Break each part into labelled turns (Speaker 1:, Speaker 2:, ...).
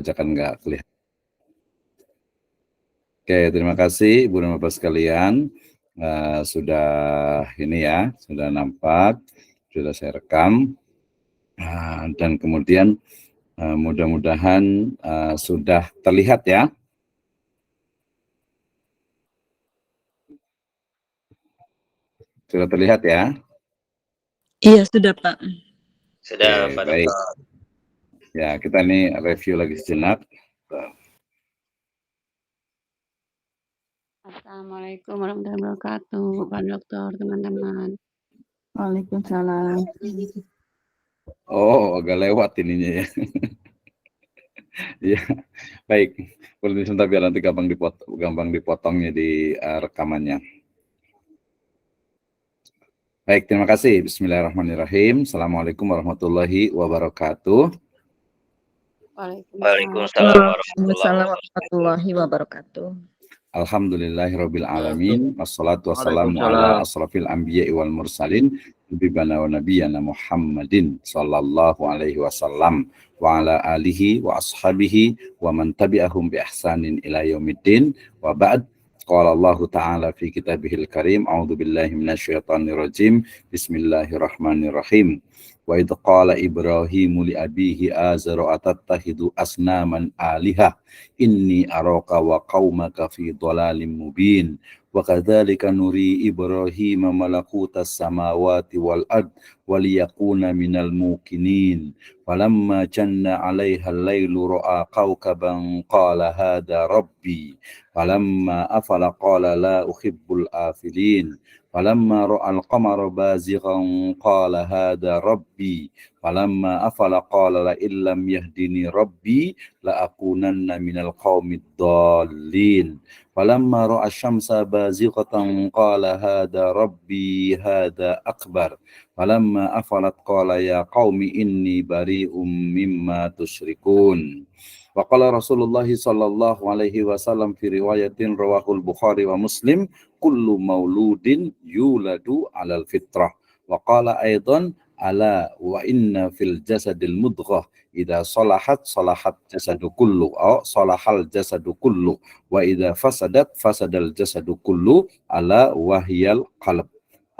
Speaker 1: Jangan nggak kelihatan. Oke, terima kasih Ibu dan Bapak sekalian. Sudah ini ya, sudah nampak, sudah saya rekam. Dan kemudian mudah-mudahan sudah terlihat ya. Sudah terlihat ya?
Speaker 2: Iya, sudah Pak.
Speaker 3: Sudah,
Speaker 1: Oke,
Speaker 3: Pak
Speaker 1: baik.
Speaker 3: Dokter.
Speaker 1: Ya, kita ini review lagi sejenak.
Speaker 4: Assalamualaikum warahmatullahi wabarakatuh, Pak Dokter, teman-teman.
Speaker 2: Waalaikumsalam.
Speaker 1: Oh, agak lewat ininya ya. Ya, baik. Boleh sebentar biar nanti gampang dipotongnya di rekamannya. Baik, terima kasih. Bismillahirrahmanirrahim. Assalamualaikum warahmatullahi wabarakatuh.
Speaker 3: Waalaikumsalam
Speaker 2: warahmatullahi wabarakatuh.
Speaker 1: Alhamdulillahirabbil alamin. Wassalatu wassalamu ala asrafil anbiya'i wal mursalin nabiyana wa nabiyyana Muhammadin sallallahu alaihi wasallam wa ala alihi wa ashabihi wa man tabi'ahum bi ihsanin ila yaumiddin wa ba'd. Qala Allah Ta'ala fi kitabihil karim, a'udzu billahi minasyaitonir rajim. Bismillahirrahmanirrahim. Wa idh qala Ibrahimu li abihi azara atattahidu asnaman alihah inni araka wa qaumaka fi dhalalim mubin. Wa kadzalika nuri Ibrahima malakutas samawati wal ard waliyakuna minal muqinin. Falamma janna 'alaiha al-lailu ra'a kawkaban qala hadha rabbi. Falamma afala qala la uhibbul afilin. Falamma ra'al qamara bazighan qala hadha rabbi. Falamma afala qala la illam yahdini rabbi la akunanna minal qaumid dhalin. Falamma ra'a asy-syamsa bazighatan qala hadha rabbi hadha akbar. Falamma afalat qala ya qaumi inni bari'um mimma tusyrikun. Wa qala Rasulullah sallallahu alaihi wasallam fi riwayatin rawahul Bukhari wa Muslim, kullu mauludin yuladu 'alal fitrah. Wa qala aidan ala wa inna fil jasadil mudghah idza salahat salahat jasadu kullu aw salahal jasadu kullu wa idza fasadat fasadal jasadu kullu ala wahyal qalb.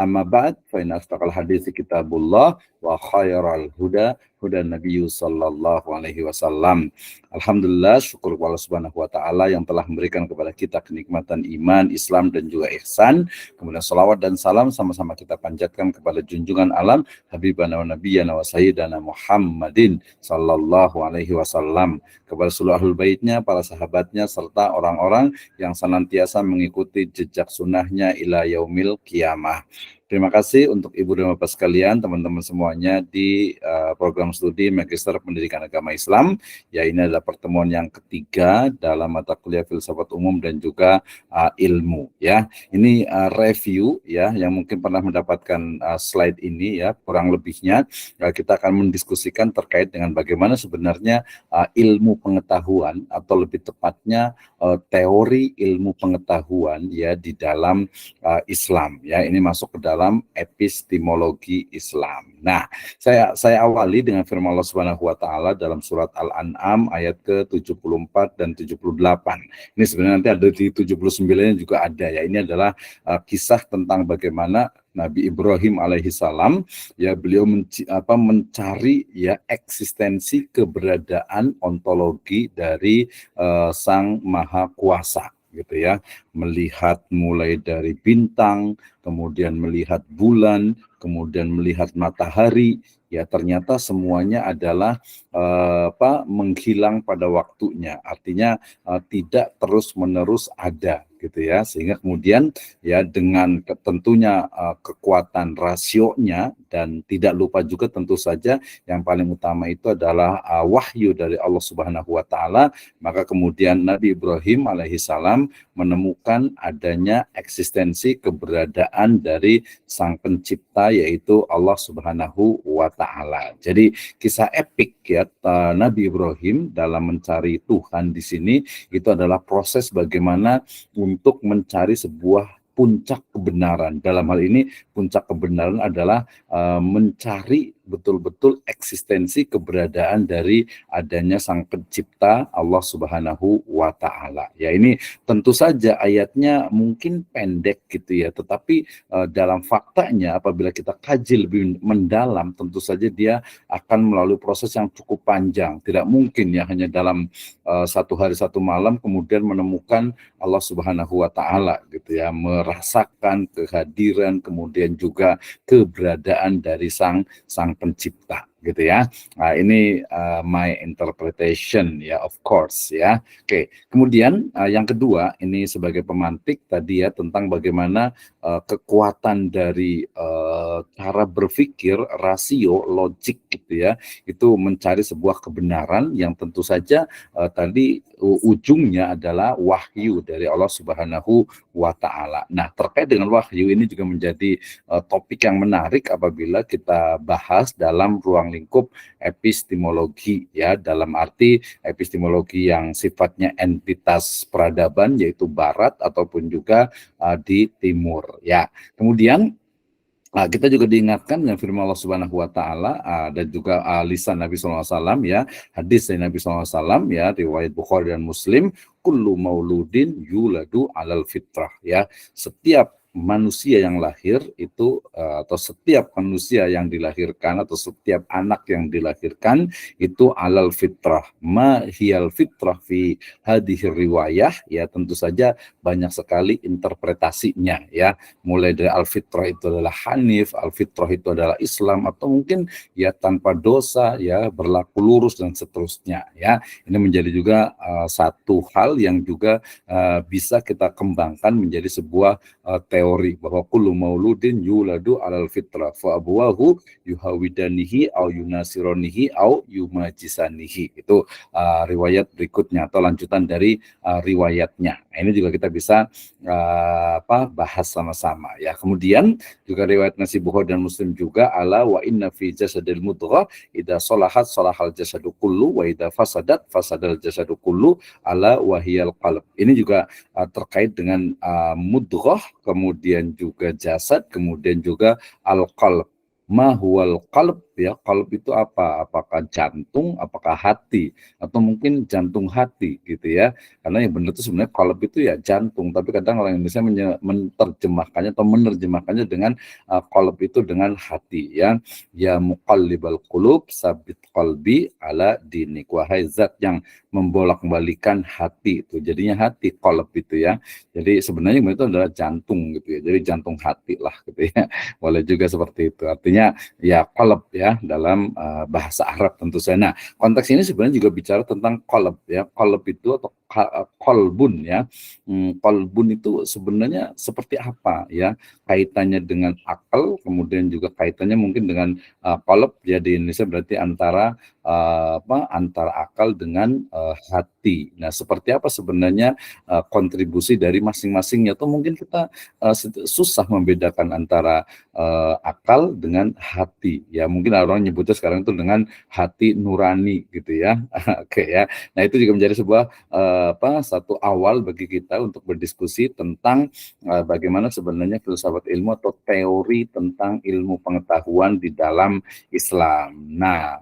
Speaker 1: Amma ba'd fa inna astaqal hadithi kitabullah wa khairal huda hudan nabiyyu sallallahu alaihi wasallam. Alhamdulillah, syukur kepada Allah Subhanahu wa taala yang telah memberikan kepada kita kenikmatan iman, Islam dan juga ihsan. Kemudian salawat dan salam sama-sama kita panjatkan kepada junjungan alam habibana wa nabiyyana wa sayyidana Muhammadin sallallahu alaihi wasallam, kepada seluruh ahlul baitnya, para sahabatnya serta orang-orang yang senantiasa mengikuti jejak sunnahnya ila yaumil qiyamah. Terima kasih untuk Ibu dan Bapak sekalian, teman-teman semuanya di program studi Magister Pendidikan Agama Islam. Ya, ini adalah pertemuan yang ketiga dalam mata kuliah filsafat umum dan juga ilmu. Ya, ini review ya, yang mungkin pernah mendapatkan slide ini ya, kurang lebihnya kita akan mendiskusikan terkait dengan bagaimana sebenarnya ilmu pengetahuan atau lebih tepatnya teori ilmu pengetahuan ya di dalam Islam. Ya, ini masuk ke dalam epistemologi Islam. Nah, saya awali dengan firman Allah Subhanahu wa taala dalam surat Al-An'am ayat ke-74 dan 78. Ini sebenarnya nanti ada di 79 juga ada ya. Ini adalah kisah tentang bagaimana Nabi Ibrahim alaihissalam ya, beliau mencari ya eksistensi keberadaan ontologi dari Sang Maha Kuasa gitu ya, melihat mulai dari bintang, kemudian melihat bulan, kemudian melihat matahari, ya ternyata semuanya adalah menghilang pada waktunya, artinya tidak terus-menerus ada gitu ya, sehingga kemudian ya dengan tentunya kekuatan rasionya dan tidak lupa juga tentu saja yang paling utama itu adalah wahyu dari Allah Subhanahu wa taala, maka kemudian Nabi Ibrahim alaihissalam menemukan adanya eksistensi keberadaan dari sang pencipta yaitu Allah Subhanahu wa taala. Jadi kisah epik ya Nabi Ibrahim dalam mencari Tuhan di sini itu adalah proses bagaimana untuk mencari sebuah puncak kebenaran. Dalam hal ini puncak kebenaran adalah mencari betul-betul eksistensi keberadaan dari adanya Sang Pencipta Allah Subhanahu wa Ta'ala. Ya, ini tentu saja ayatnya mungkin pendek gitu ya, tetapi dalam faktanya apabila kita kaji lebih mendalam, tentu saja dia akan melalui proses yang cukup panjang. Tidak mungkin ya hanya dalam satu hari satu malam kemudian menemukan Allah Subhanahu wa Ta'ala gitu ya, merasakan kehadiran kemudian juga keberadaan dari sang pencipta gitu ya. Nah, ini my interpretation ya, of course ya. Oke, kemudian yang kedua ini sebagai pemantik tadi ya tentang bagaimana kekuatan dari cara berpikir, rasio, logik gitu ya, itu mencari sebuah kebenaran yang tentu saja tadi ujungnya adalah wahyu dari Allah Subhanahu wa Ta'ala. Nah, terkait dengan wahyu ini juga menjadi topik yang menarik apabila kita bahas dalam ruang lingkup epistemologi ya, dalam arti epistemologi yang sifatnya entitas peradaban yaitu barat ataupun juga di timur ya. Kemudian kita juga diingatkan dengan firman Allah Subhanahu wa Ta'ala dan juga lisan Nabi SAW ya, hadis dari Nabi SAW ya, riwayat Bukhari dan Muslim, kullu mauludin yuladu alal fitrah ya, setiap manusia yang lahir itu atau setiap manusia yang dilahirkan atau setiap anak yang dilahirkan itu alal fitrah. Ma hiyal fitrah fi hadhihi riwayah ya, tentu saja banyak sekali interpretasinya ya, mulai dari al-fitrah itu adalah hanif, al-fitrah itu adalah Islam, atau mungkin ya tanpa dosa ya, berlaku lurus dan seterusnya ya. Ini menjadi juga satu hal yang juga bisa kita kembangkan menjadi sebuah teori bahwa kullu mauludin yuladu alal fitrah fa abuwahu yuhawidanihi au yunasironihi au yumajisanihi. Itu riwayat berikutnya atau lanjutan dari riwayatnya. Nah, ini juga kita bisa bahas sama-sama ya. Kemudian juga riwayat Nasi Bukhari dan Muslim juga, ala wa inna fi jasadil mudghah idza salahat salahal jasadu kullu wa idza fasadat fasadal jasadu kullu ala wahiyal qalb. Ini juga terkait dengan mudghah, kemudian juga jasad, kemudian juga al-qalb. Ma huwal qalb ya, qalb itu apa? Apakah jantung, apakah hati, atau mungkin jantung hati gitu ya. Karena yang benar itu sebenarnya qalb itu ya jantung, tapi kadang orang Indonesia menerjemahkannya atau menerjemahkannya dengan qalb itu dengan hati ya. Ya muqallibal qulub sabit qalbi ala dinik, wahai zat yang membolak-balikan hati, itu jadinya hati qalb itu ya. Jadi sebenarnya itu adalah jantung gitu ya. Jadi jantung hati lah gitu ya. Boleh juga seperti itu. Artinya ya qalb ya dalam bahasa Arab tentu saja. Nah, konteks ini sebenarnya juga bicara tentang qalb ya. Qalb itu atau qalbun ya. Qalbun itu sebenarnya seperti apa ya? Kaitannya dengan akal, kemudian juga kaitannya mungkin dengan qalb ya, di Indonesia berarti antara antara akal dengan hati. Nah, seperti apa sebenarnya kontribusi dari masing-masingnya? Atau mungkin kita susah membedakan antara akal dengan hati ya. Mungkin orang nyebutnya sekarang itu dengan hati nurani gitu ya. Oke ya. Nah, itu juga menjadi sebuah satu awal bagi kita untuk berdiskusi tentang bagaimana sebenarnya filsafat ilmu atau teori tentang ilmu pengetahuan di dalam Islam. Nah,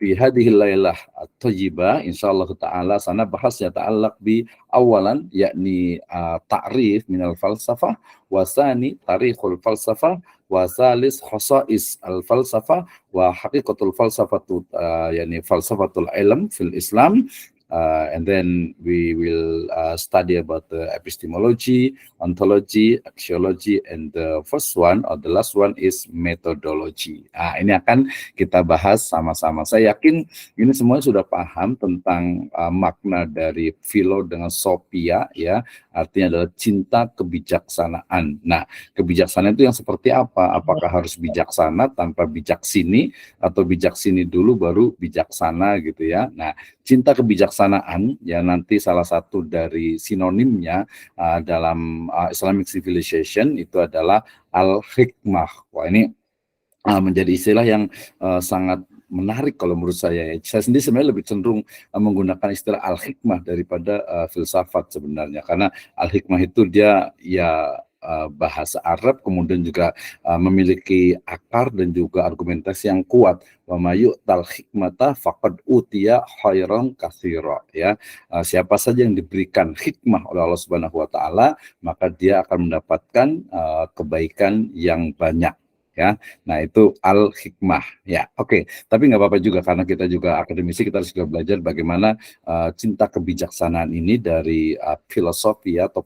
Speaker 1: fi hadhil lailah at-thayyibah insyaallah taala sana bahas ya ta'allaq bi awalan yakni ta'rif minal falsafah, wa tsani tarikhul falsafah, wa tsalis khasa'is al falsafah, wa haqiqatul falsafatu yakni falsafatul ilm fil Islam. And then we will study about the epistemology, ontology, axiology, and the first one or the last one is methodology. Ini akan kita bahas sama-sama. Saya yakin ini semuanya sudah paham tentang makna dari philo dengan sophia ya, artinya adalah cinta kebijaksanaan. Nah, kebijaksanaan itu yang seperti apa? Apakah harus bijaksana tanpa bijaksini, atau bijaksini dulu baru bijaksana gitu ya? Nah, cinta kebijaksanaan ya, nanti salah satu dari sinonimnya dalam Islamic civilization itu adalah al-hikmah. Wah, ini menjadi istilah yang sangat menarik kalau menurut saya. Saya sendiri sebenarnya lebih cenderung menggunakan istilah al-hikmah daripada filsafat sebenarnya, karena al-hikmah itu dia ya bahasa Arab, kemudian juga memiliki akar dan juga argumentasi yang kuat. Wa may yu'tal hikmata faqad utiya khairan katsira, ya. Siapa saja yang diberikan hikmah oleh Allah Subhanahu wa taala, maka dia akan mendapatkan kebaikan yang banyak, ya. Nah, itu al-hikmah, ya. Oke, tapi nggak apa-apa juga karena kita juga akademisi, kita harus juga belajar bagaimana cinta kebijaksanaan ini dari filosofi atau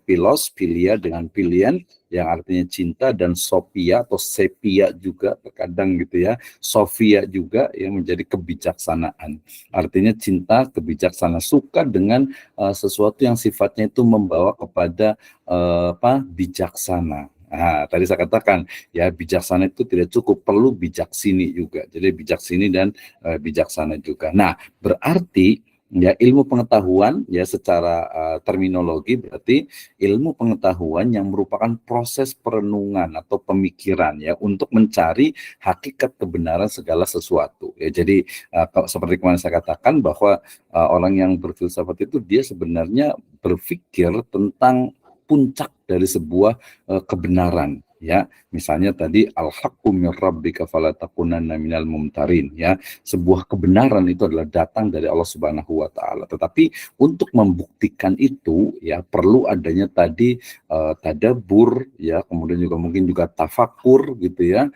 Speaker 1: philia dengan pilihan yang artinya cinta, dan sophia atau sepia juga terkadang gitu ya, Sophia juga yang menjadi kebijaksanaan. Artinya cinta kebijaksanaan, suka dengan sesuatu yang sifatnya itu membawa kepada bijaksana. Nah, tadi saya katakan ya, bijaksana itu tidak cukup, perlu bijaksini juga. Jadi bijaksini dan bijaksana juga. Nah, berarti ya ilmu pengetahuan ya secara terminologi berarti ilmu pengetahuan yang merupakan proses perenungan atau pemikiran ya untuk mencari hakikat kebenaran segala sesuatu. Ya, jadi seperti kemarin saya katakan bahwa orang yang berfilsafat itu dia sebenarnya berpikir tentang puncak dari sebuah kebenaran, ya. Misalnya tadi al-haqqu mir rabbika fala takunanna minal mumtarin, ya. Sebuah kebenaran itu adalah datang dari Allah Subhanahu wa taala. Tetapi untuk membuktikan itu ya perlu adanya tadi tadabbur, ya, kemudian juga mungkin juga tafakur gitu ya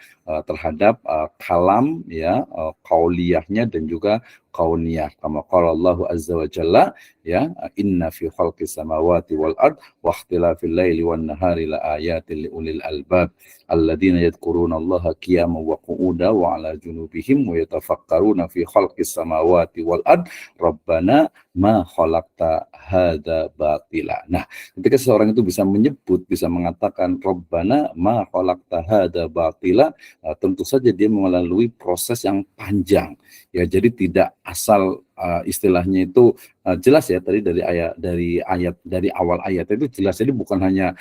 Speaker 1: terhadap kalam ya, qauliyahnya dan juga kauniyah. Kama qala Allahu azza wa jalla, ya, inna fi khalqis samawati wal ard wa ikhtilafil laili wan nahari la ayatin li ulil albab alladzina yadhkuruna Allaha qiyaman wa qu'udan wa 'ala junubihim wa yatafakkaruna fi khalqis samawati wal ard rabbana ma khalaqta hadza batila. Nah, ketika seseorang itu bisa menyebut, bisa mengatakan rabbana ma khalaqta hadza batila, tentu saja dia melalui proses yang panjang. Ya, jadi tidak asal istilahnya itu jelas ya tadi dari awal ayat itu jelas, jadi bukan hanya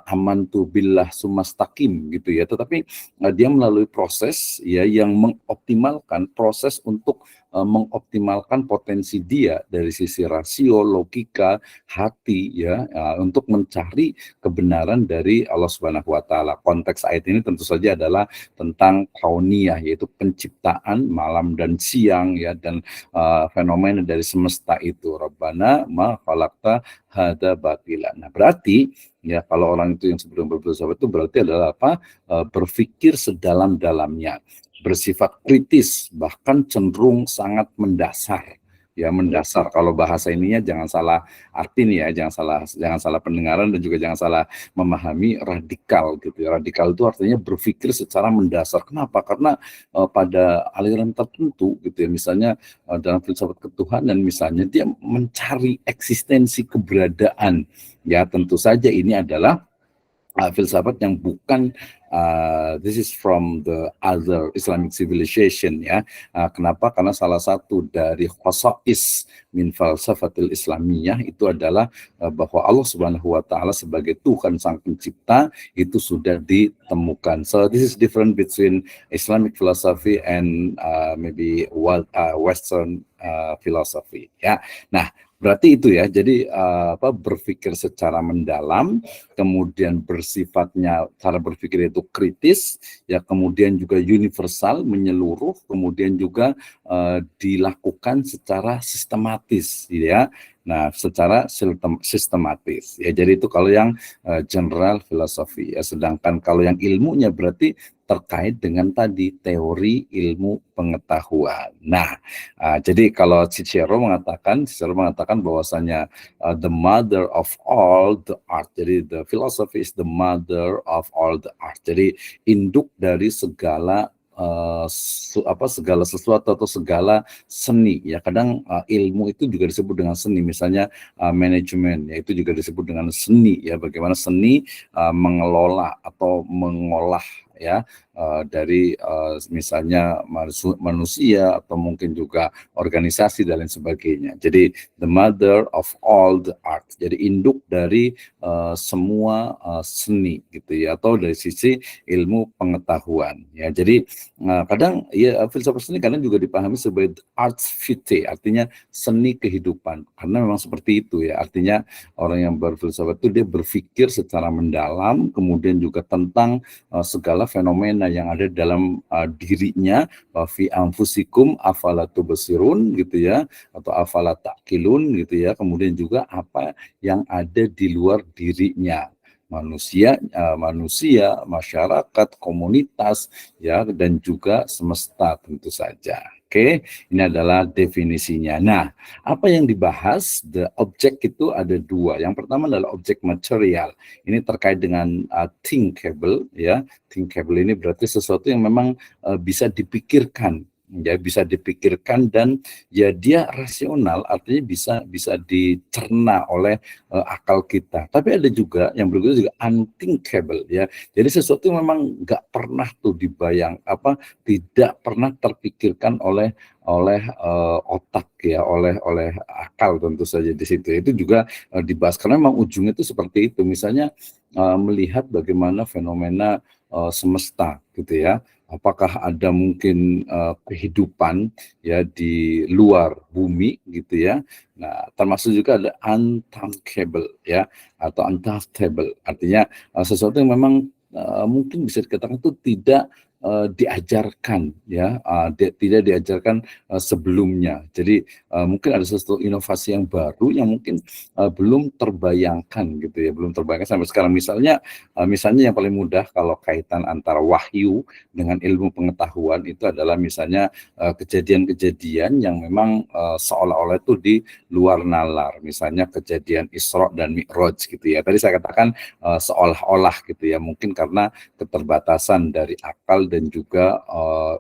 Speaker 1: amantu billah sumastaqim gitu ya, tetapi dia melalui proses ya yang mengoptimalkan proses untuk mengoptimalkan potensi dia dari sisi rasio, logika, hati ya, untuk mencari kebenaran dari Allah Subhanahu wa taala. Konteks ayat ini tentu saja adalah tentang kauniyah, yaitu penciptaan malam dan siang ya, dan fenomena dari semesta itu. Rabbana ma khalaqta hadza batila. Nah, berarti ya kalau orang itu yang sebelum berfilsafat itu berarti adalah apa? Berpikir sedalam-dalamnya, bersifat kritis, bahkan cenderung sangat mendasar. Ya, mendasar. Kalau bahasa ininya jangan salah arti nih ya, jangan salah pendengaran dan juga jangan salah memahami radikal gitu ya. Radikal itu artinya berpikir secara mendasar. Kenapa? Karena pada aliran tertentu gitu ya, misalnya dalam filsafat ketuhanan misalnya dia mencari eksistensi keberadaan. Ya, tentu saja ini adalah filsafat yang bukan this is from the other Islamic civilization ya. Kenapa? Karena salah satu dari khasais min falsafatil Islamiyah itu adalah bahwa Allah Subhanahu wa taala sebagai Tuhan sang pencipta itu sudah ditemukan. So this is different between Islamic philosophy and maybe Western philosophy ya. Nah, berarti itu ya, jadi berpikir secara mendalam, kemudian bersifatnya cara berpikir itu kritis, ya, kemudian juga universal, menyeluruh, kemudian juga dilakukan secara sistematis, ya. Nah, secara sistematis, ya. Jadi itu kalau yang general filosofi, ya. Sedangkan kalau yang ilmunya berarti terkait dengan tadi teori ilmu pengetahuan. Nah, jadi kalau Cicero mengatakan bahwasanya the mother of all the art. Jadi the philosophy is the mother of all the art. Jadi induk dari segala segala sesuatu atau segala seni ya. Kadang ilmu itu juga disebut dengan seni, misalnya manajemen ya, itu juga disebut dengan seni ya, bagaimana seni mengelola atau mengolah ya dari misalnya manusia atau mungkin juga organisasi dan lain sebagainya. Jadi the mother of all the art. Jadi induk dari semua seni gitu ya, atau dari sisi ilmu pengetahuan ya. Jadi kadang ya filsafat seni kadang juga dipahami sebagai arts vitae, artinya seni kehidupan, karena memang seperti itu ya. Artinya orang yang berfilsafat itu dia berpikir secara mendalam, kemudian juga tentang segala fenomena yang ada dalam dirinya, fi anfusikum afala tubsirun gitu ya, atau afala taqilun gitu ya. Kemudian juga apa yang ada di luar dirinya, manusia, masyarakat, komunitas ya, dan juga semesta tentu saja. Oke, ini adalah definisinya. Nah, apa yang dibahas, the object itu ada dua. Yang pertama adalah objek material. Ini terkait dengan thinkable ya. Thinkable ini berarti sesuatu yang memang bisa dipikirkan, ya, bisa dipikirkan dan ya dia rasional, artinya bisa dicerna oleh akal kita. Tapi ada juga yang berikutnya juga unthinkable ya. Jadi sesuatu yang memang nggak pernah tuh tidak pernah terpikirkan oleh otak ya, oleh akal tentu saja di situ. Itu juga dibahas karena memang ujungnya itu seperti itu. Misalnya melihat bagaimana fenomena semesta gitu ya. Apakah ada mungkin kehidupan ya di luar bumi gitu ya. Nah, termasuk juga ada unthinkable ya, atau untouchable. Artinya sesuatu yang memang mungkin bisa dikatakan itu tidak diajarkan ya, tidak diajarkan sebelumnya. Jadi mungkin ada sesuatu inovasi yang baru yang mungkin belum terbayangkan gitu ya, belum terbayangkan sampai sekarang. Misalnya yang paling mudah kalau kaitan antara wahyu dengan ilmu pengetahuan itu adalah misalnya kejadian-kejadian yang memang seolah-olah itu di luar nalar. Misalnya kejadian Isra dan Mi'raj gitu ya. Tadi saya katakan seolah-olah gitu ya, mungkin karena keterbatasan dari akal dan juga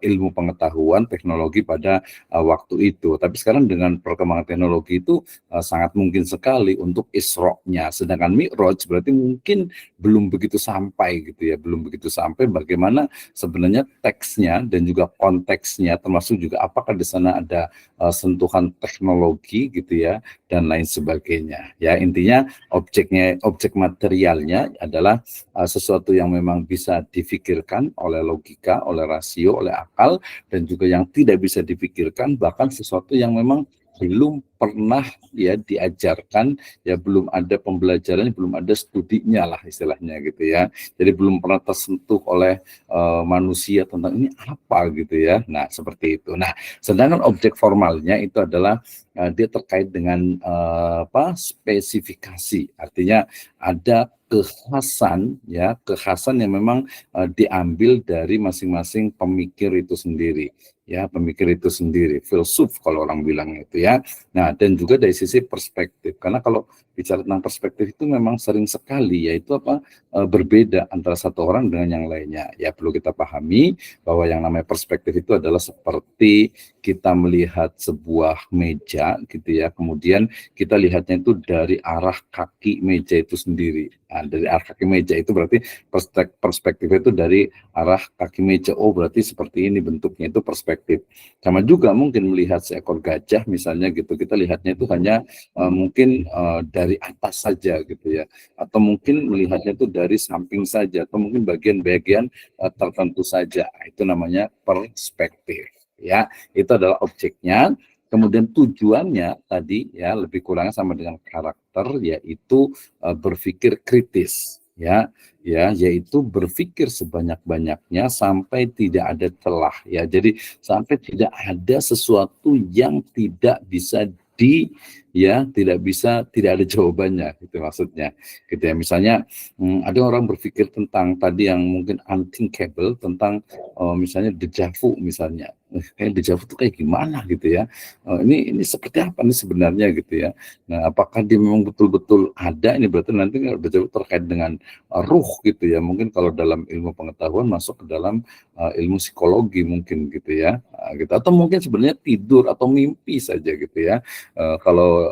Speaker 1: ilmu pengetahuan teknologi pada waktu itu. Tapi sekarang dengan perkembangan teknologi itu sangat mungkin sekali untuk Isra-nya. Sedangkan Mi'raj berarti mungkin belum begitu sampai gitu ya, belum begitu sampai bagaimana sebenarnya teksnya dan juga konteksnya, termasuk juga apakah di sana ada sentuhan teknologi gitu ya, dan lain sebagainya. Ya, intinya objek materialnya adalah sesuatu yang memang bisa difikirkan oleh logika, oleh rasio, oleh akal, dan juga yang tidak bisa dipikirkan, bahkan sesuatu yang memang belum pernah ya diajarkan, ya belum ada pembelajarannya, belum ada studinya lah istilahnya gitu ya. Jadi belum pernah tersentuh oleh manusia tentang ini apa gitu ya. Nah, seperti itu. Nah, sedangkan objek formalnya itu adalah dia terkait dengan spesifikasi. Artinya ada kekhasan ya, kekhasan yang memang diambil dari masing-masing pemikir itu sendiri ya, pemikir itu sendiri, filsuf kalau orang bilang itu ya. Nah, dan juga dari sisi perspektif, karena kalau bicara tentang perspektif itu memang sering sekali yaitu berbeda antara satu orang dengan yang lainnya. Ya, perlu kita pahami bahwa yang namanya perspektif itu adalah seperti kita melihat sebuah meja gitu ya, kemudian kita lihatnya itu dari arah kaki meja itu sendiri. Nah, dari arah kaki meja itu berarti perspektifnya itu dari arah kaki meja. Oh, berarti seperti ini bentuknya, itu perspektif. Sama juga mungkin melihat seekor gajah misalnya gitu, kita lihatnya itu hanya mungkin dari atas saja gitu ya, atau mungkin melihatnya itu dari samping saja, atau mungkin bagian-bagian tertentu saja. Itu namanya perspektif ya. Itu adalah objeknya. Kemudian tujuannya tadi ya lebih kurang sama dengan karakter, yaitu berpikir kritis ya, yaitu berpikir sebanyak-banyaknya sampai tidak ada celah ya. Jadi sampai tidak ada sesuatu yang tidak bisa tidak ada jawabannya, itu maksudnya gitu ya. Misalnya ada orang berpikir tentang tadi yang mungkin unthinkable, tentang misalnya deja vu misalnya. Kayak deja vu itu kayak gimana gitu ya, ini seperti apa nih sebenarnya gitu ya. Nah, apakah dia memang betul-betul ada, ini berarti nanti deja vu terkait dengan ruh gitu ya, mungkin kalau dalam ilmu pengetahuan masuk ke dalam ilmu psikologi mungkin gitu ya, gitu. Atau mungkin sebenarnya tidur atau mimpi saja gitu ya. Kalau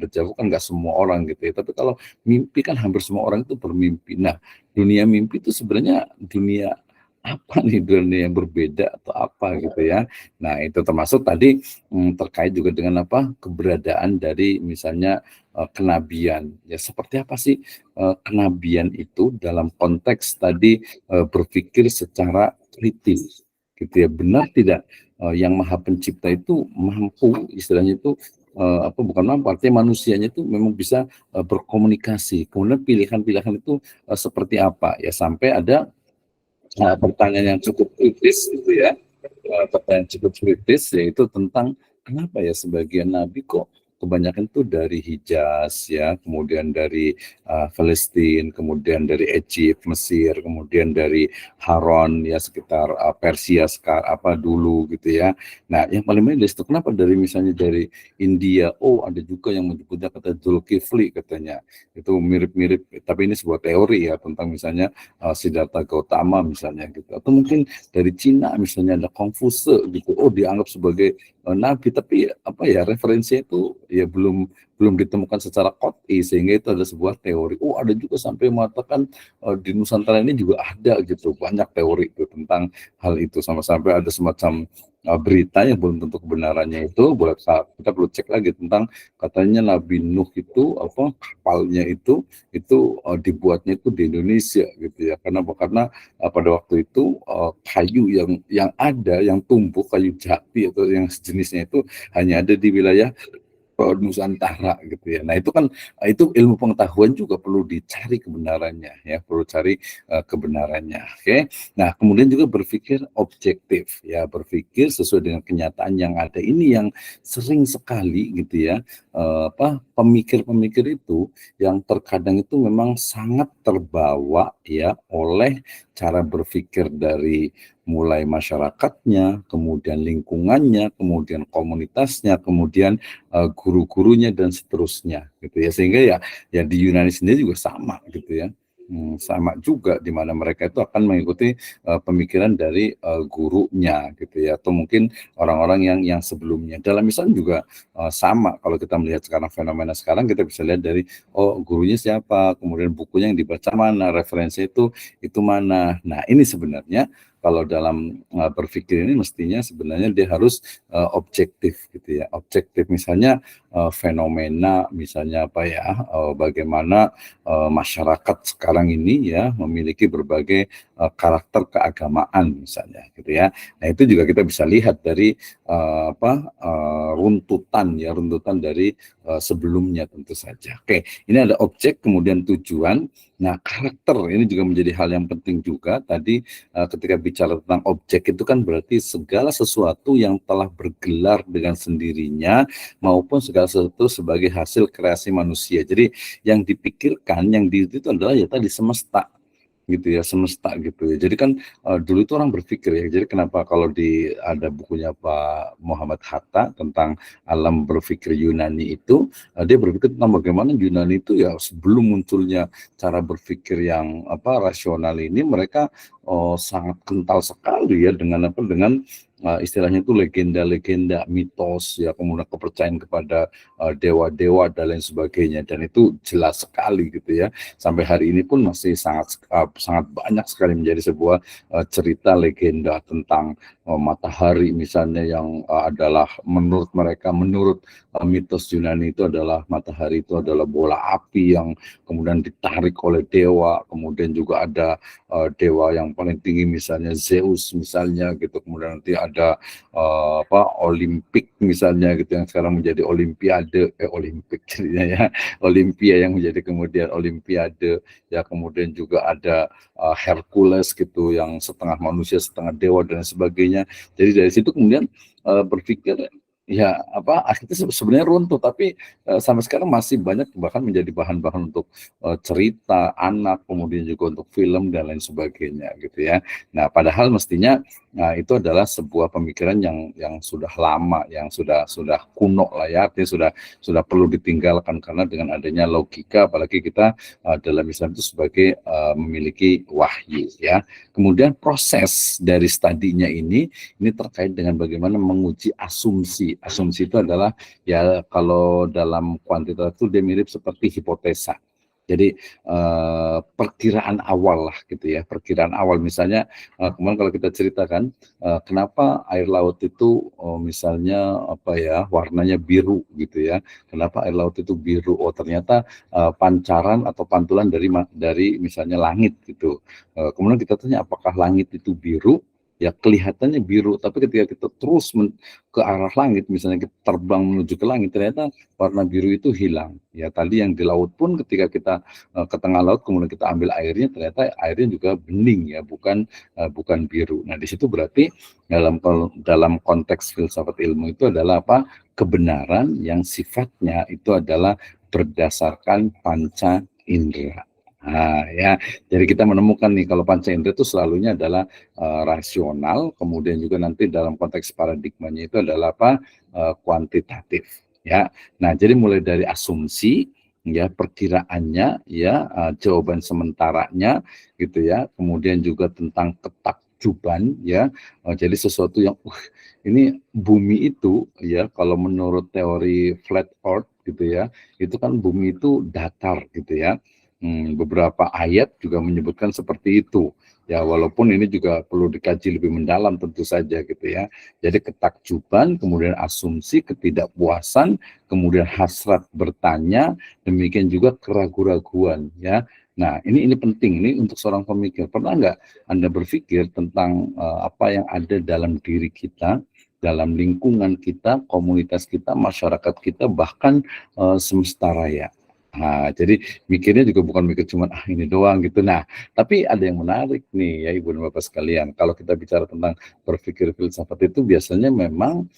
Speaker 1: deja vu kan nggak semua orang gitu ya, tapi kalau mimpi kan hampir semua orang itu bermimpi. Nah, dunia mimpi itu sebenarnya dunia apa nih dunia yang berbeda atau apa gitu ya. Nah itu termasuk tadi terkait juga dengan apa keberadaan dari misalnya kenabian. Ya seperti apa sih kenabian itu dalam konteks tadi berpikir secara kritis gitu ya. Benar tidak yang Maha Pencipta itu mampu istilahnya itu apa bukan mampu artinya manusianya itu memang bisa berkomunikasi. Kemudian pilihan-pilihan itu seperti apa ya sampai ada pertanyaan yang cukup kritis gitu ya. Pertanyaan cukup kritis yaitu tentang kenapa ya sebagian nabi kok kebanyakan itu dari Hijaz ya, kemudian dari Palestina, kemudian dari Egypt, Mesir, kemudian dari Haran ya sekitar Persia sekarang apa dulu gitu ya. Nah, yang paling menarik itu kenapa dari misalnya dari India, oh ada juga yang menyebutnya kata Zulkifli katanya. Itu mirip-mirip tapi ini sebuah teori ya tentang misalnya Siddhartha Gautama misalnya gitu. Atau mungkin dari Cina misalnya ada Confucius gitu. Oh, dianggap sebagai nabi tapi apa ya referensinya itu ya belum ditemukan secara qot'i sehingga itu ada sebuah teori. Oh, ada juga sampai mengatakan di Nusantara ini juga ada gitu. Banyak teori itu tentang hal itu sampai ada semacam berita yang belum tentu kebenarannya itu boleh kita perlu cek lagi tentang katanya Nabi Nuh itu apa kapalnya itu dibuatnya itu di Indonesia gitu ya. Karena pada waktu itu kayu yang ada yang tumbuh kayu jati atau yang sejenisnya itu hanya ada di wilayah Nusantara gitu ya. Nah itu kan itu ilmu pengetahuan juga perlu dicari kebenarannya ya, perlu cari kebenarannya. Oke. Nah kemudian juga berpikir objektif ya, berpikir sesuai dengan kenyataan yang ada. Ini yang sering sekali gitu ya pemikir-pemikir itu yang terkadang itu memang sangat terbawa ya oleh cara berpikir dari mulai masyarakatnya, kemudian lingkungannya, kemudian komunitasnya, kemudian guru-gurunya dan seterusnya gitu ya sehingga ya di Yunani sendiri juga sama gitu ya. Sama juga di mana mereka itu akan mengikuti pemikiran dari gurunya gitu ya atau mungkin orang-orang yang sebelumnya. Dalam Islam juga sama kalau kita melihat sekarang fenomena sekarang kita bisa lihat dari oh gurunya siapa, kemudian bukunya yang dibaca mana, referensi itu mana. Nah, ini sebenarnya kalau dalam berpikir ini mestinya sebenarnya dia harus objektif gitu ya. Objektif misalnya fenomena misalnya apa ya bagaimana masyarakat sekarang ini ya memiliki berbagai karakter keagamaan misalnya gitu ya. Nah, itu juga kita bisa lihat dari runtutan dari sebelumnya tentu saja. Oke, ini ada objek kemudian tujuan. Nah, karakter ini juga menjadi hal yang penting juga. Tadi ketika bicara tentang objek itu kan berarti segala sesuatu yang telah bergelar dengan sendirinya maupun segala sesuatu sebagai hasil kreasi manusia. Jadi yang dipikirkan, yang itu adalah ya tadi semesta gitu ya, semesta gitu ya. Jadi kan dulu itu orang berpikir ya. Jadi kenapa kalau ada bukunya Pak Muhammad Hatta tentang alam berpikir Yunani itu dia berpikir tentang bagaimana Yunani itu ya sebelum munculnya cara berpikir yang rasional ini mereka sangat kental sekali ya dengan istilahnya itu legenda-legenda, mitos ya, kemudian kepercayaan kepada dewa-dewa dan lain sebagainya, dan itu jelas sekali gitu ya. Sampai hari ini pun masih sangat banyak sekali menjadi sebuah cerita legenda tentang matahari misalnya yang adalah menurut mereka, menurut mitos Yunani itu adalah matahari itu adalah bola api yang kemudian ditarik oleh dewa, kemudian juga ada dewa yang paling tinggi misalnya Zeus misalnya gitu, kemudian nanti ada Olimpik misalnya gitu yang sekarang menjadi Olimpik jadinya ya, Olimpia yang menjadi kemudian Olimpiade ya, kemudian juga ada Hercules gitu yang setengah manusia setengah dewa dan sebagainya. Jadi dari situ kemudian berpikir ya akhirnya sebenarnya runtuh tapi sampai sekarang masih banyak bahkan menjadi bahan-bahan untuk cerita anak, kemudian juga untuk film dan lain sebagainya gitu ya. Nah, padahal mestinya itu adalah sebuah pemikiran yang sudah lama, yang sudah kuno lah ya, artinya sudah perlu ditinggalkan karena dengan adanya logika, apalagi kita dalam Islam itu sebagai memiliki wahyu ya. Kemudian proses dari studinya ini terkait dengan bagaimana menguji asumsi. Asumsi itu adalah ya kalau dalam kuantitatif itu dia mirip seperti hipotesa. Jadi perkiraan awal lah gitu ya, perkiraan awal misalnya kemarin kalau kita ceritakan kenapa air laut itu misalnya apa ya warnanya biru gitu ya, kenapa air laut itu biru? Oh ternyata pancaran atau pantulan dari misalnya langit gitu. Kemudian kita tanya apakah langit itu biru? Ya kelihatannya biru, tapi ketika kita terus ke arah langit, misalnya kita terbang menuju ke langit, ternyata warna biru itu hilang. Ya tadi yang di laut pun ketika kita ke tengah laut kemudian kita ambil airnya, ternyata airnya juga bening ya, bukan biru. Nah di situ berarti dalam konteks filsafat ilmu itu adalah apa? Kebenaran yang sifatnya itu adalah berdasarkan panca indera. Nah, ya, jadi kita menemukan nih kalau panca indera itu selalunya adalah rasional, kemudian juga nanti dalam konteks paradigmanya itu adalah apa? Kuantitatif. Ya, nah jadi mulai dari asumsi, ya perkiraannya, ya jawaban sementaranya, gitu ya, kemudian juga tentang ketakjuban, ya, jadi sesuatu yang ini bumi itu, ya kalau menurut teori flat earth, gitu ya, itu kan bumi itu datar, gitu ya. Beberapa ayat juga menyebutkan seperti itu. Ya, walaupun ini juga perlu dikaji lebih mendalam tentu saja gitu ya. Jadi ketakjuban, kemudian asumsi, ketidakpuasan, kemudian hasrat bertanya, demikian juga keraguan-raguan ya. Nah, ini penting ini untuk seorang pemikir. Pernah nggak Anda berpikir tentang apa yang ada dalam diri kita, dalam lingkungan kita, komunitas kita, masyarakat kita, bahkan semesta raya? Nah, jadi mikirnya juga bukan mikir cuma ini doang gitu. Nah, tapi ada yang menarik nih ya Ibu dan Bapak sekalian. Kalau kita bicara tentang berpikir filsafat itu biasanya memang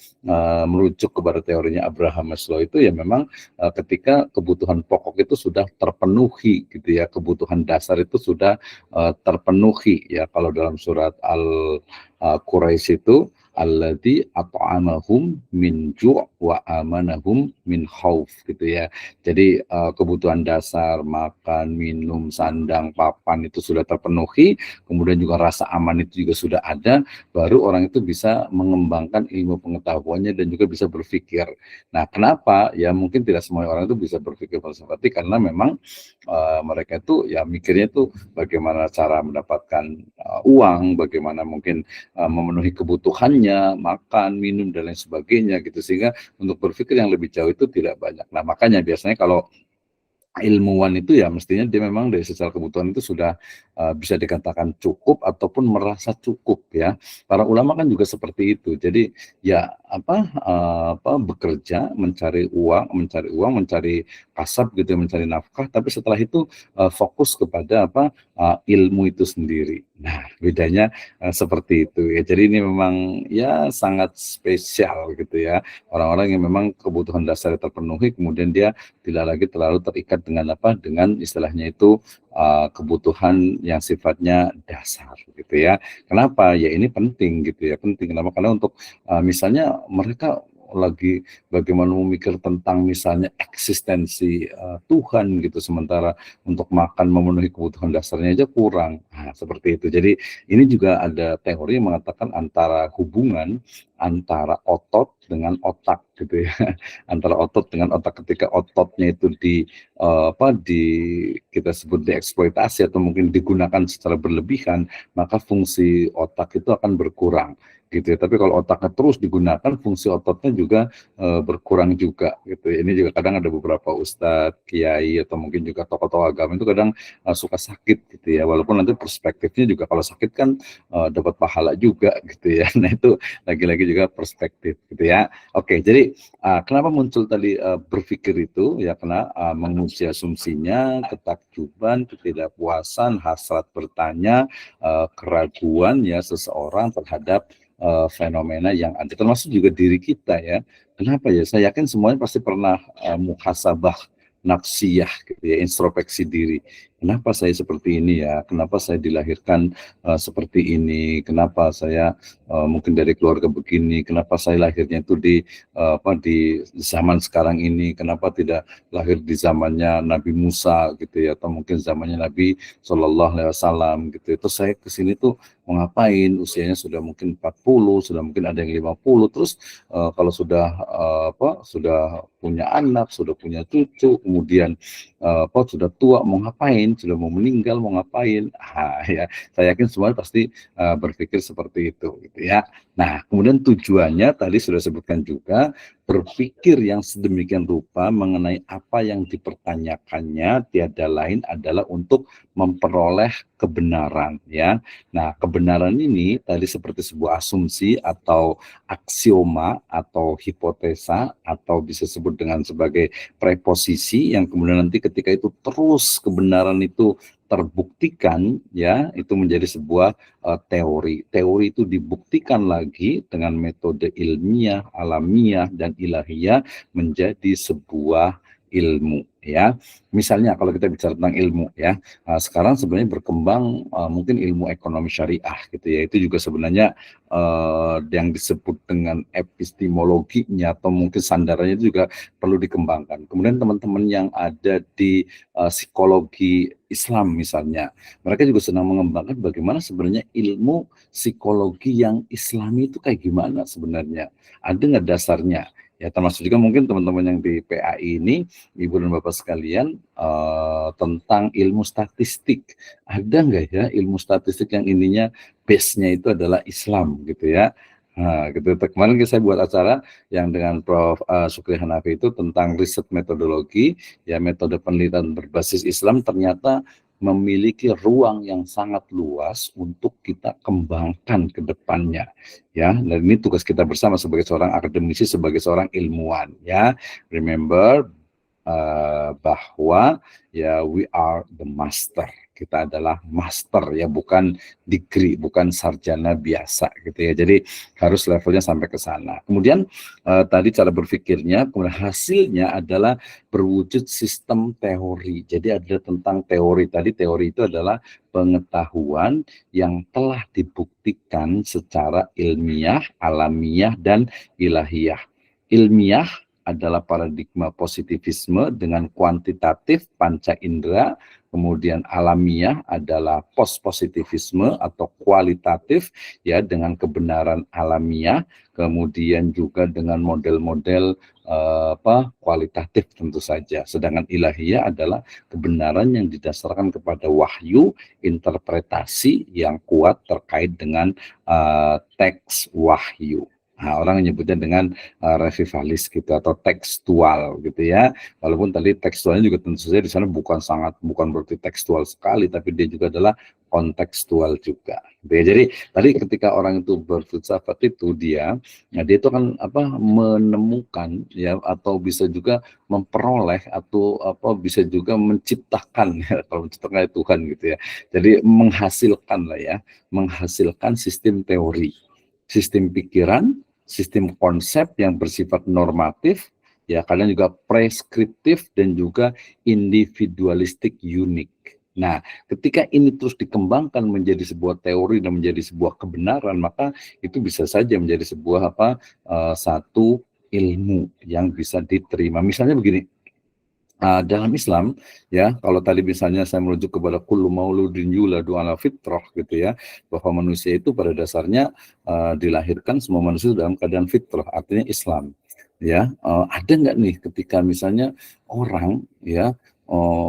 Speaker 1: merujuk kepada teorinya Abraham Maslow itu ya memang ketika kebutuhan pokok itu sudah terpenuhi gitu ya, kebutuhan dasar itu sudah terpenuhi ya. Kalau dalam surat Al-Quraisy itu alladzi at'amahum min ju' wa amanahum min khauf gitu ya. Jadi kebutuhan dasar makan, minum, sandang, papan itu sudah terpenuhi, kemudian juga rasa aman itu juga sudah ada, baru orang itu bisa mengembangkan ilmu pengetahuannya dan juga bisa berpikir. Nah, kenapa? Ya mungkin tidak semua orang itu bisa berpikir filsafatik karena memang mereka itu ya mikirnya itu bagaimana cara mendapatkan uang, bagaimana mungkin memenuhi kebutuhannya, makan, minum dan lain sebagainya gitu, sehingga untuk berpikir yang lebih jauh itu tidak banyak. Nah, makanya biasanya kalau ilmuwan itu ya mestinya dia memang dari secara kebutuhan itu sudah bisa dikatakan cukup ataupun merasa cukup ya. Para ulama kan juga seperti itu. Jadi ya bekerja, mencari uang, mencari kasab gitu, mencari nafkah, tapi setelah itu fokus kepada ilmu itu sendiri. Nah, bedanya seperti itu ya. Jadi ini memang ya sangat spesial gitu ya. Orang-orang yang memang kebutuhan dasar terpenuhi kemudian dia tidak lagi terlalu terikat dengan istilahnya itu kebutuhan yang sifatnya dasar gitu ya. Kenapa? Ya ini penting gitu ya, penting. Kenapa? Karena untuk misalnya mereka lagi bagaimana memikir tentang misalnya eksistensi Tuhan gitu, sementara untuk makan memenuhi kebutuhan dasarnya aja kurang. Nah, seperti itu. Jadi ini juga ada teori yang mengatakan antara hubungan antara otot dengan otak gitu ya. Antara otot dengan otak, ketika ototnya itu kita sebut dieksploitasi atau mungkin digunakan secara berlebihan, maka fungsi otak itu akan berkurang gitu ya. Tapi kalau otaknya terus digunakan, fungsi ototnya juga berkurang juga gitu ya. Ini juga kadang ada beberapa ustadz, kiai atau mungkin juga tokoh-tokoh agama itu kadang suka sakit gitu ya. Walaupun nanti perspektifnya juga kalau sakit kan dapat pahala juga gitu ya. Nah itu lagi-lagi juga perspektif gitu ya. Oke, jadi kenapa muncul tadi berpikir itu ya, karena menguji asumsinya, ketakjuban, ketidakpuasan, hasrat bertanya, keraguan ya seseorang terhadap fenomena yang ada, termasuk juga diri kita ya. Kenapa ya? Saya yakin semuanya pasti pernah muhasabah nafsiyah gitu ya, introspeksi diri. kenapa saya seperti ini ya, kenapa saya dilahirkan seperti ini, kenapa saya mungkin dari keluarga begini, kenapa saya lahirnya itu di zaman sekarang ini, kenapa tidak lahir di zamannya Nabi Musa gitu ya, atau mungkin zamannya Nabi Shallallahu Alaihi Wasallam gitu. Itu saya kesini tuh mau ngapain, usianya sudah mungkin 40, sudah mungkin ada yang 50, terus kalau sudah punya anak, sudah punya cucu, kemudian sudah tua mau ngapain, sudah mau meninggal mau ngapain. Ya, saya yakin semua pasti berpikir seperti itu gitu ya. Nah, kemudian tujuannya tadi sudah sebutkan juga, berpikir yang sedemikian rupa mengenai apa yang dipertanyakannya tiada lain adalah untuk memperoleh kebenaran ya. Nah, kebenaran ini tadi seperti sebuah asumsi atau aksioma atau hipotesa atau bisa disebut dengan sebagai preposisi yang kemudian nanti ketika itu terus kebenaran itu terbuktikan ya, itu menjadi sebuah teori. Teori itu dibuktikan lagi dengan metode ilmiah, alamiah dan ilahiyah menjadi sebuah ilmu ya. Misalnya kalau kita bicara tentang ilmu ya, sekarang sebenarnya berkembang mungkin ilmu ekonomi syariah gitu ya. Itu juga sebenarnya yang disebut dengan epistemologinya atau mungkin sandarannya itu juga perlu dikembangkan. Kemudian teman-teman yang ada di psikologi Islam misalnya, mereka juga sedang mengembangkan bagaimana sebenarnya ilmu psikologi yang Islami itu kayak gimana sebenarnya, ada nggak dasarnya? Ya, termasuk juga mungkin teman-teman yang di PAI ini, Ibu dan Bapak sekalian, tentang ilmu statistik. Ada nggak ya ilmu statistik yang ininya base-nya itu adalah Islam gitu ya. Nah, gitu. Kemarin saya buat acara yang dengan Prof. Sukri Hanafi itu tentang riset metodologi, ya metode penelitian berbasis Islam ternyata memiliki ruang yang sangat luas untuk kita kembangkan ke depannya ya, dan ini tugas kita bersama sebagai seorang akademisi, sebagai seorang ilmuwan ya. Remember bahwa ya we are the master, kita adalah master ya, bukan degree, bukan sarjana biasa gitu ya. Jadi harus levelnya sampai ke sana. Kemudian tadi cara berpikirnya, kemudian hasilnya adalah berwujud sistem teori. Jadi ada tentang teori tadi, teori itu adalah pengetahuan yang telah dibuktikan secara ilmiah, alamiah dan ilahiyah. Ilmiah adalah paradigma positivisme dengan kuantitatif panca indera, kemudian alamiah adalah post-positivisme atau kualitatif ya dengan kebenaran alamiah, kemudian juga dengan model-model kualitatif tentu saja. Sedangkan ilahiyah adalah kebenaran yang didasarkan kepada wahyu, interpretasi yang kuat terkait dengan teks wahyu. Nah, orang menyebutnya dengan revivalis gitu atau tekstual gitu ya. Walaupun tadi tekstualnya juga tentu saja di sana bukan berarti tekstual sekali, tapi dia juga adalah kontekstual juga. Gitu ya. Jadi tadi ketika orang itu berfilsafat itu dia itu kan menemukan ya, atau bisa juga memperoleh atau bisa juga menciptakan ya, kalau menciptakan Tuhan gitu ya. Jadi menghasilkan lah ya, menghasilkan sistem teori, sistem pikiran, sistem konsep yang bersifat normatif, ya kadang juga preskriptif dan juga individualistik unik. Nah, ketika ini terus dikembangkan menjadi sebuah teori dan menjadi sebuah kebenaran, maka itu bisa saja menjadi sebuah satu ilmu yang bisa diterima. Misalnya begini, dalam Islam ya, kalau tadi misalnya saya merujuk kepada kullu mauludin yuladu ala fitrah gitu ya, bahwa manusia itu pada dasarnya dilahirkan semua manusia dalam keadaan fitrah, artinya Islam ya. Ada nggak nih ketika misalnya orang ya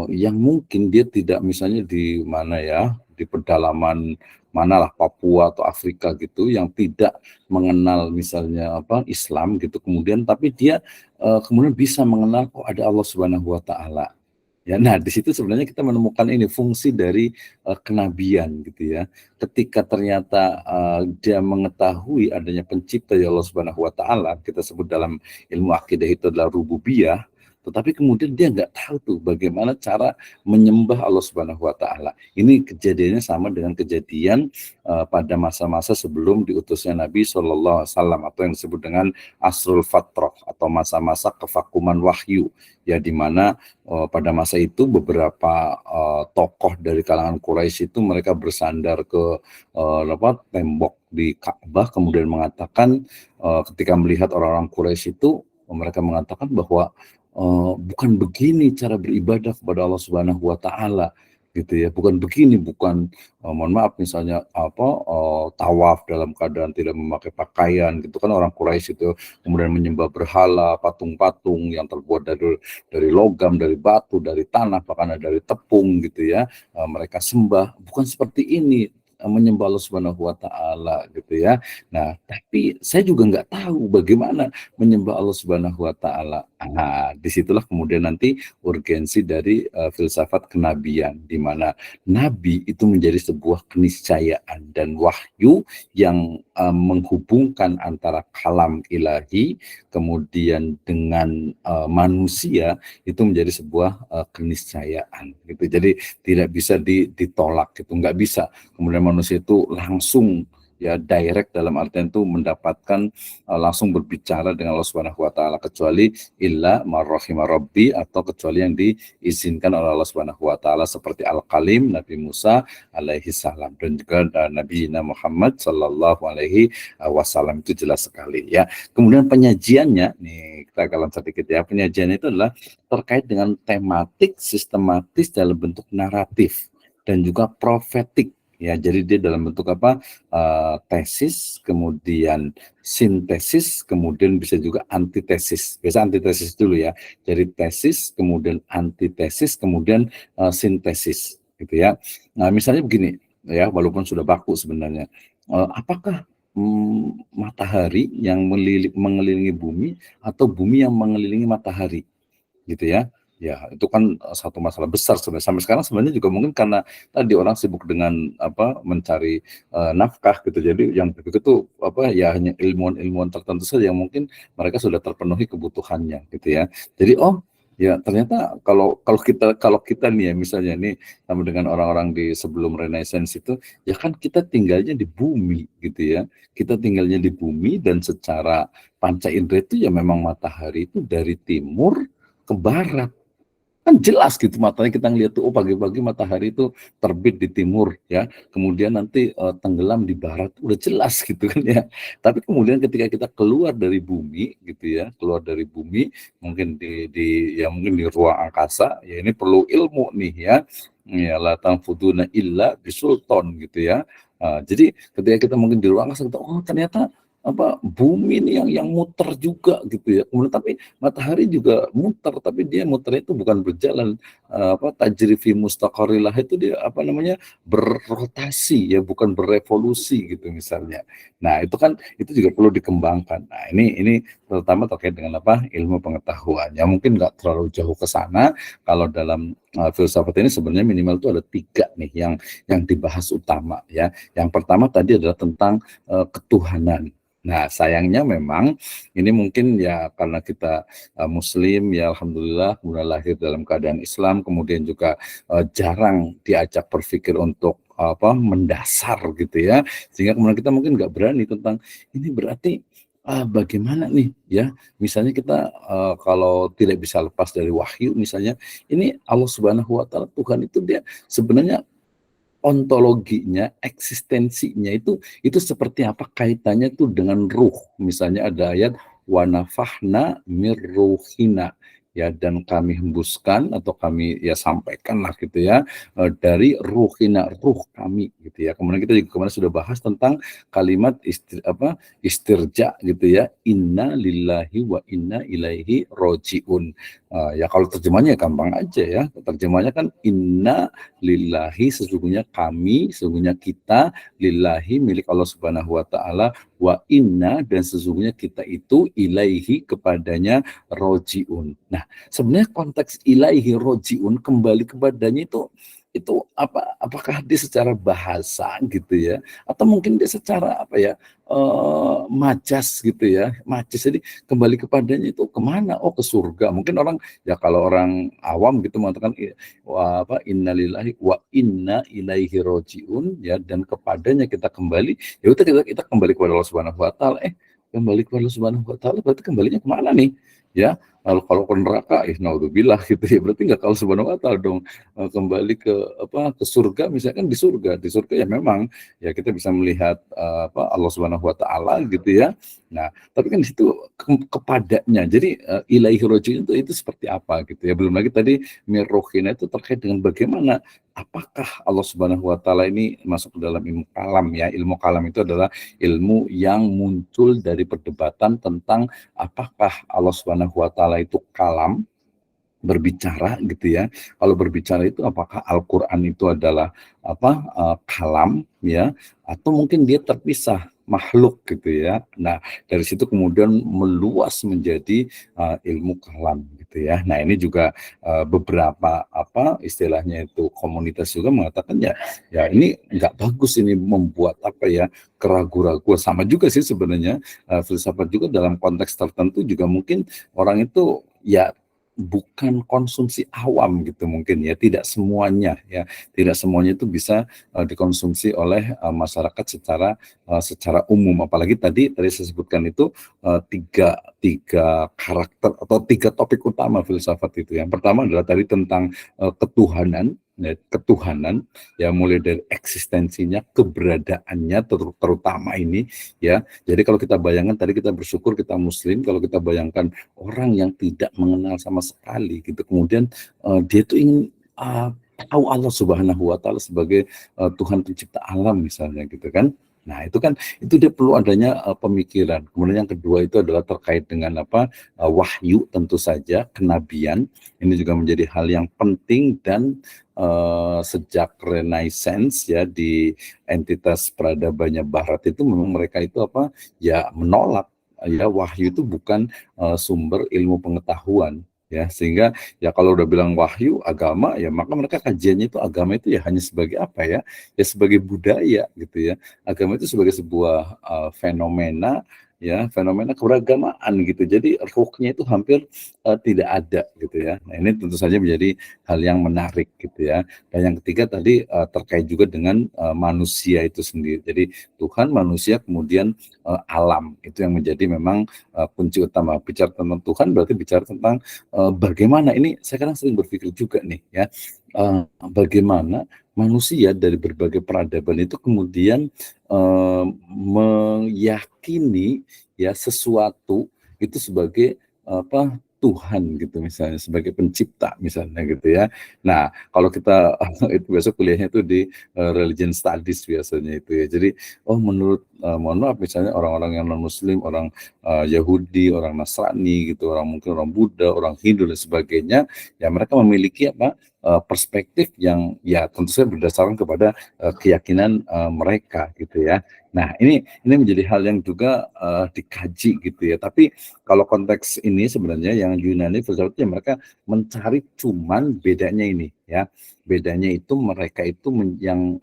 Speaker 1: yang mungkin dia tidak misalnya di mana ya, di pedalaman manalah Papua atau Afrika gitu, yang tidak mengenal misalnya Islam gitu, kemudian tapi dia kemudian bisa mengenal ada Allah Subhanahu wa taala. Ya, nah di situ sebenarnya kita menemukan ini fungsi dari kenabian gitu ya. Ketika ternyata dia mengetahui adanya pencipta ya Allah Subhanahu wa taala, kita sebut dalam ilmu akidah itu adalah rububiyah, tetapi kemudian dia nggak tahu tuh bagaimana cara menyembah Allah Subhanahu wa taala. Ini kejadiannya sama dengan kejadian pada masa-masa sebelum diutusnya Nabi Shallallahu alaihi wasallam, atau yang disebut dengan Asrul Fatrah atau masa-masa kevakuman wahyu, ya, di mana pada masa itu beberapa tokoh dari kalangan Quraisy itu mereka bersandar ke tembok di Ka'bah, kemudian mengatakan ketika melihat orang-orang Quraisy itu, mereka mengatakan bahwa bukan begini cara beribadah kepada Allah Subhanahu wa taala, gitu ya. Bukan begini, bukan mohon maaf misalnya tawaf dalam keadaan tidak memakai pakaian, gitu kan, orang Quraisy itu kemudian menyembah berhala, patung-patung yang terbuat dari logam, dari batu, dari tanah, bahkan dari tepung, gitu ya. Mereka sembah, bukan seperti ini menyembah Allah Subhanahu wa taala, gitu ya. Nah, tapi saya juga nggak tahu bagaimana menyembah Allah Subhanahu wa taala. Nah, disitulah kemudian nanti urgensi dari filsafat kenabian, di mana nabi itu menjadi sebuah keniscayaan dan wahyu yang menghubungkan antara kalam ilahi kemudian dengan manusia, itu menjadi sebuah keniscayaan, gitu. Jadi tidak bisa ditolak, gitu, nggak bisa kemudian manusia itu langsung, ya, direct dalam artian itu mendapatkan langsung berbicara dengan Allah Subhanahu wa taala, kecuali illa marrahima rabbi, atau kecuali yang diizinkan oleh Allah Subhanahu wa taala, seperti Al-Kalim Nabi Musa alaihi salam, dan juga Nabi Muhammad sallallahu alaihi wasallam. Itu jelas sekali, ya. Kemudian penyajiannya nih, kita kalang sedikit, ya. Penyajiannya itu adalah terkait dengan tematik, sistematis dalam bentuk naratif dan juga profetik. Ya, jadi dia dalam bentuk apa? Tesis, kemudian sintesis, kemudian bisa juga antitesis. Biasa antitesis dulu, ya. Jadi tesis, kemudian antitesis, kemudian sintesis, gitu ya. Nah, misalnya begini, ya, walaupun sudah baku sebenarnya. Apakah matahari yang mengelilingi bumi atau bumi yang mengelilingi matahari, gitu ya? Ya, itu kan satu masalah besar sebenarnya. Sampai sekarang sebenarnya juga mungkin karena tadi orang sibuk dengan mencari nafkah, gitu. Jadi yang begitu ya hanya ilmuwan-ilmuwan tertentu saja yang mungkin mereka sudah terpenuhi kebutuhannya, gitu ya. Jadi ya ternyata kalau kita nih, ya, misalnya nih sama dengan orang-orang di sebelum Renaissance itu, ya kan kita tinggalnya di bumi, gitu ya. Kita tinggalnya di bumi, dan secara panca indera itu ya memang matahari itu dari timur ke barat. Kan jelas, gitu, matanya kita ngelihat tuh, pagi-pagi matahari itu terbit di timur, ya, kemudian nanti tenggelam di barat, udah jelas, gitu kan, ya. Tapi kemudian ketika kita keluar dari bumi, gitu ya, keluar dari bumi, mungkin mungkin di ruang angkasa, ya, ini perlu ilmu nih, ya, la tanfuduna illa bisultan, gitu ya. Jadi ketika kita mungkin di ruang angkasa, kita, ternyata bumi ini yang muter juga, gitu ya. Kemudian tapi matahari juga muter, tapi dia muternya itu bukan berjalan tajri fi mustaqarrilah, itu dia berrotasi, ya, bukan berevolusi, gitu misalnya. Nah, itu juga perlu dikembangkan. Nah, ini terutama terkait dengan ilmu pengetahuan. Ya, mungkin nggak terlalu jauh ke sana. Kalau dalam filsafat ini sebenarnya minimal itu ada 3 nih yang dibahas utama, ya. Yang pertama tadi adalah tentang ketuhanan. Nah, sayangnya memang ini mungkin, ya, karena kita Muslim, ya, alhamdulillah, kemudian lahir dalam keadaan Islam, kemudian juga jarang diajak berpikir untuk mendasar, gitu ya, sehingga kemudian kita mungkin nggak berani tentang ini. Berarti bagaimana nih, ya, misalnya kita kalau tidak bisa lepas dari wahyu, misalnya ini Allah Subhanahu wa taala, Tuhan itu dia sebenarnya ontologinya, eksistensinya itu seperti apa kaitannya tuh dengan ruh. Misalnya ada ayat wa nafahna mir ruhina, ya, dan kami hembuskan atau kami, ya, sampaikan lah, gitu ya, dari ruhina, ruh kami, gitu ya. Kemudian kita juga kemarin sudah bahas tentang kalimat istirja, gitu ya, inna lillahi wa inna ilaihi rojiun. Ya, kalau terjemahnya gampang aja, ya. Terjemahnya kan inna lillahi, sesungguhnya kami, sesungguhnya kita, lillahi, milik Allah Subhanahu wa taala, wa inna, dan sesungguhnya kita itu, ilaihi, kepadanya, rojiun. Nah, sebenarnya konteks ilaihi rojiun, kembali kepadanya, itu itu apakah dia secara bahasa gitu ya, atau mungkin dia secara apa ya, majas gitu ya, majas. Jadi kembali kepadanya itu kemana? Oh, ke surga. Mungkin orang ya kalau orang awam gitu mengatakan innalillahi wa inna ilaihi rojiun ya, dan kepadanya kita kembali. Ya udah kita kembali kepada Allah Subhanahu wa taala. Kembali kepada Allah Subhanahu wa taala berarti kembalinya kemana nih? Ya, kalau ke neraka, naudzubillah gitu ya, berarti nggak kalau Subhanahu wa taala dong. Kembali ke ke surga, misalkan di surga ya memang ya kita bisa melihat Allah Subhanahu wa taala gitu ya. Nah, tapi kan di situ kepadanya. Jadi ilaihi rojiun itu seperti apa gitu ya. Belum lagi tadi mirrohina itu terkait dengan bagaimana apakah Allah Subhanahu wa taala ini masuk ke dalam ilmu kalam ya. Ilmu kalam itu adalah ilmu yang muncul dari perdebatan tentang apakah Allah Subhanahu wa taala itu kalam, berbicara gitu ya. Kalau berbicara itu apakah Al-Qur'an itu adalah kalam ya, atau mungkin dia terpisah makhluk gitu ya. Nah, dari situ kemudian meluas menjadi ilmu kalam gitu ya. Nah, ini juga beberapa istilahnya itu komunitas juga mengatakan ya ini nggak bagus, ini membuat keraguan-raguan. Sama juga sih sebenarnya filsafat juga dalam konteks tertentu juga mungkin orang itu ya bukan konsumsi awam gitu mungkin ya, tidak semuanya itu bisa dikonsumsi oleh masyarakat secara umum. Apalagi tadi saya sebutkan itu tiga karakter atau tiga topik utama filsafat itu. Yang pertama adalah tadi tentang ketuhanan ya, mulai dari eksistensinya, keberadaannya terutama ini ya. Jadi kalau kita bayangkan tadi kita bersyukur kita muslim, kalau kita bayangkan orang yang tidak mengenal sama sekali gitu, kemudian dia tuh ingin tahu Allah Subhanahu wa taala sebagai Tuhan pencipta alam misalnya gitu kan. Nah, itu dia perlu adanya pemikiran. Kemudian yang kedua itu adalah terkait dengan wahyu, tentu saja kenabian. Ini juga menjadi hal yang penting dan sejak Renaissance ya, di entitas peradabannya Barat itu memang mereka itu menolak ya wahyu itu bukan sumber ilmu pengetahuan ya, sehingga ya kalau udah bilang wahyu agama ya maka mereka kajiannya itu agama itu ya hanya sebagai ya sebagai budaya gitu ya. Agama itu sebagai sebuah fenomena keberagamaan gitu. Jadi ruhnya itu hampir tidak ada gitu ya. Nah, ini tentu saja menjadi hal yang menarik gitu ya. Dan yang ketiga tadi terkait juga dengan manusia itu sendiri. Jadi Tuhan, manusia, kemudian alam, itu yang menjadi memang kunci utama. Bicara tentang Tuhan berarti bicara tentang bagaimana, ini saya kadang sering berpikir juga nih ya, bagaimana manusia dari berbagai peradaban itu kemudian meyakini ya sesuatu itu sebagai Tuhan gitu misalnya, sebagai pencipta misalnya gitu ya. Nah, kalau kita itu besok kuliahnya itu di religion studies biasanya itu ya. Jadi menurut mohon maaf misalnya orang-orang yang non muslim, orang Yahudi, orang Nasrani gitu, mungkin orang Buddha, orang Hindu dan sebagainya, ya mereka memiliki perspektif yang ya tentu saja berdasarkan kepada keyakinan mereka gitu ya. Nah, ini menjadi hal yang juga dikaji gitu ya. Tapi kalau konteks ini sebenarnya yang Yunani filsafat mereka mencari cuman bedanya ini ya. Bedanya itu mereka itu yang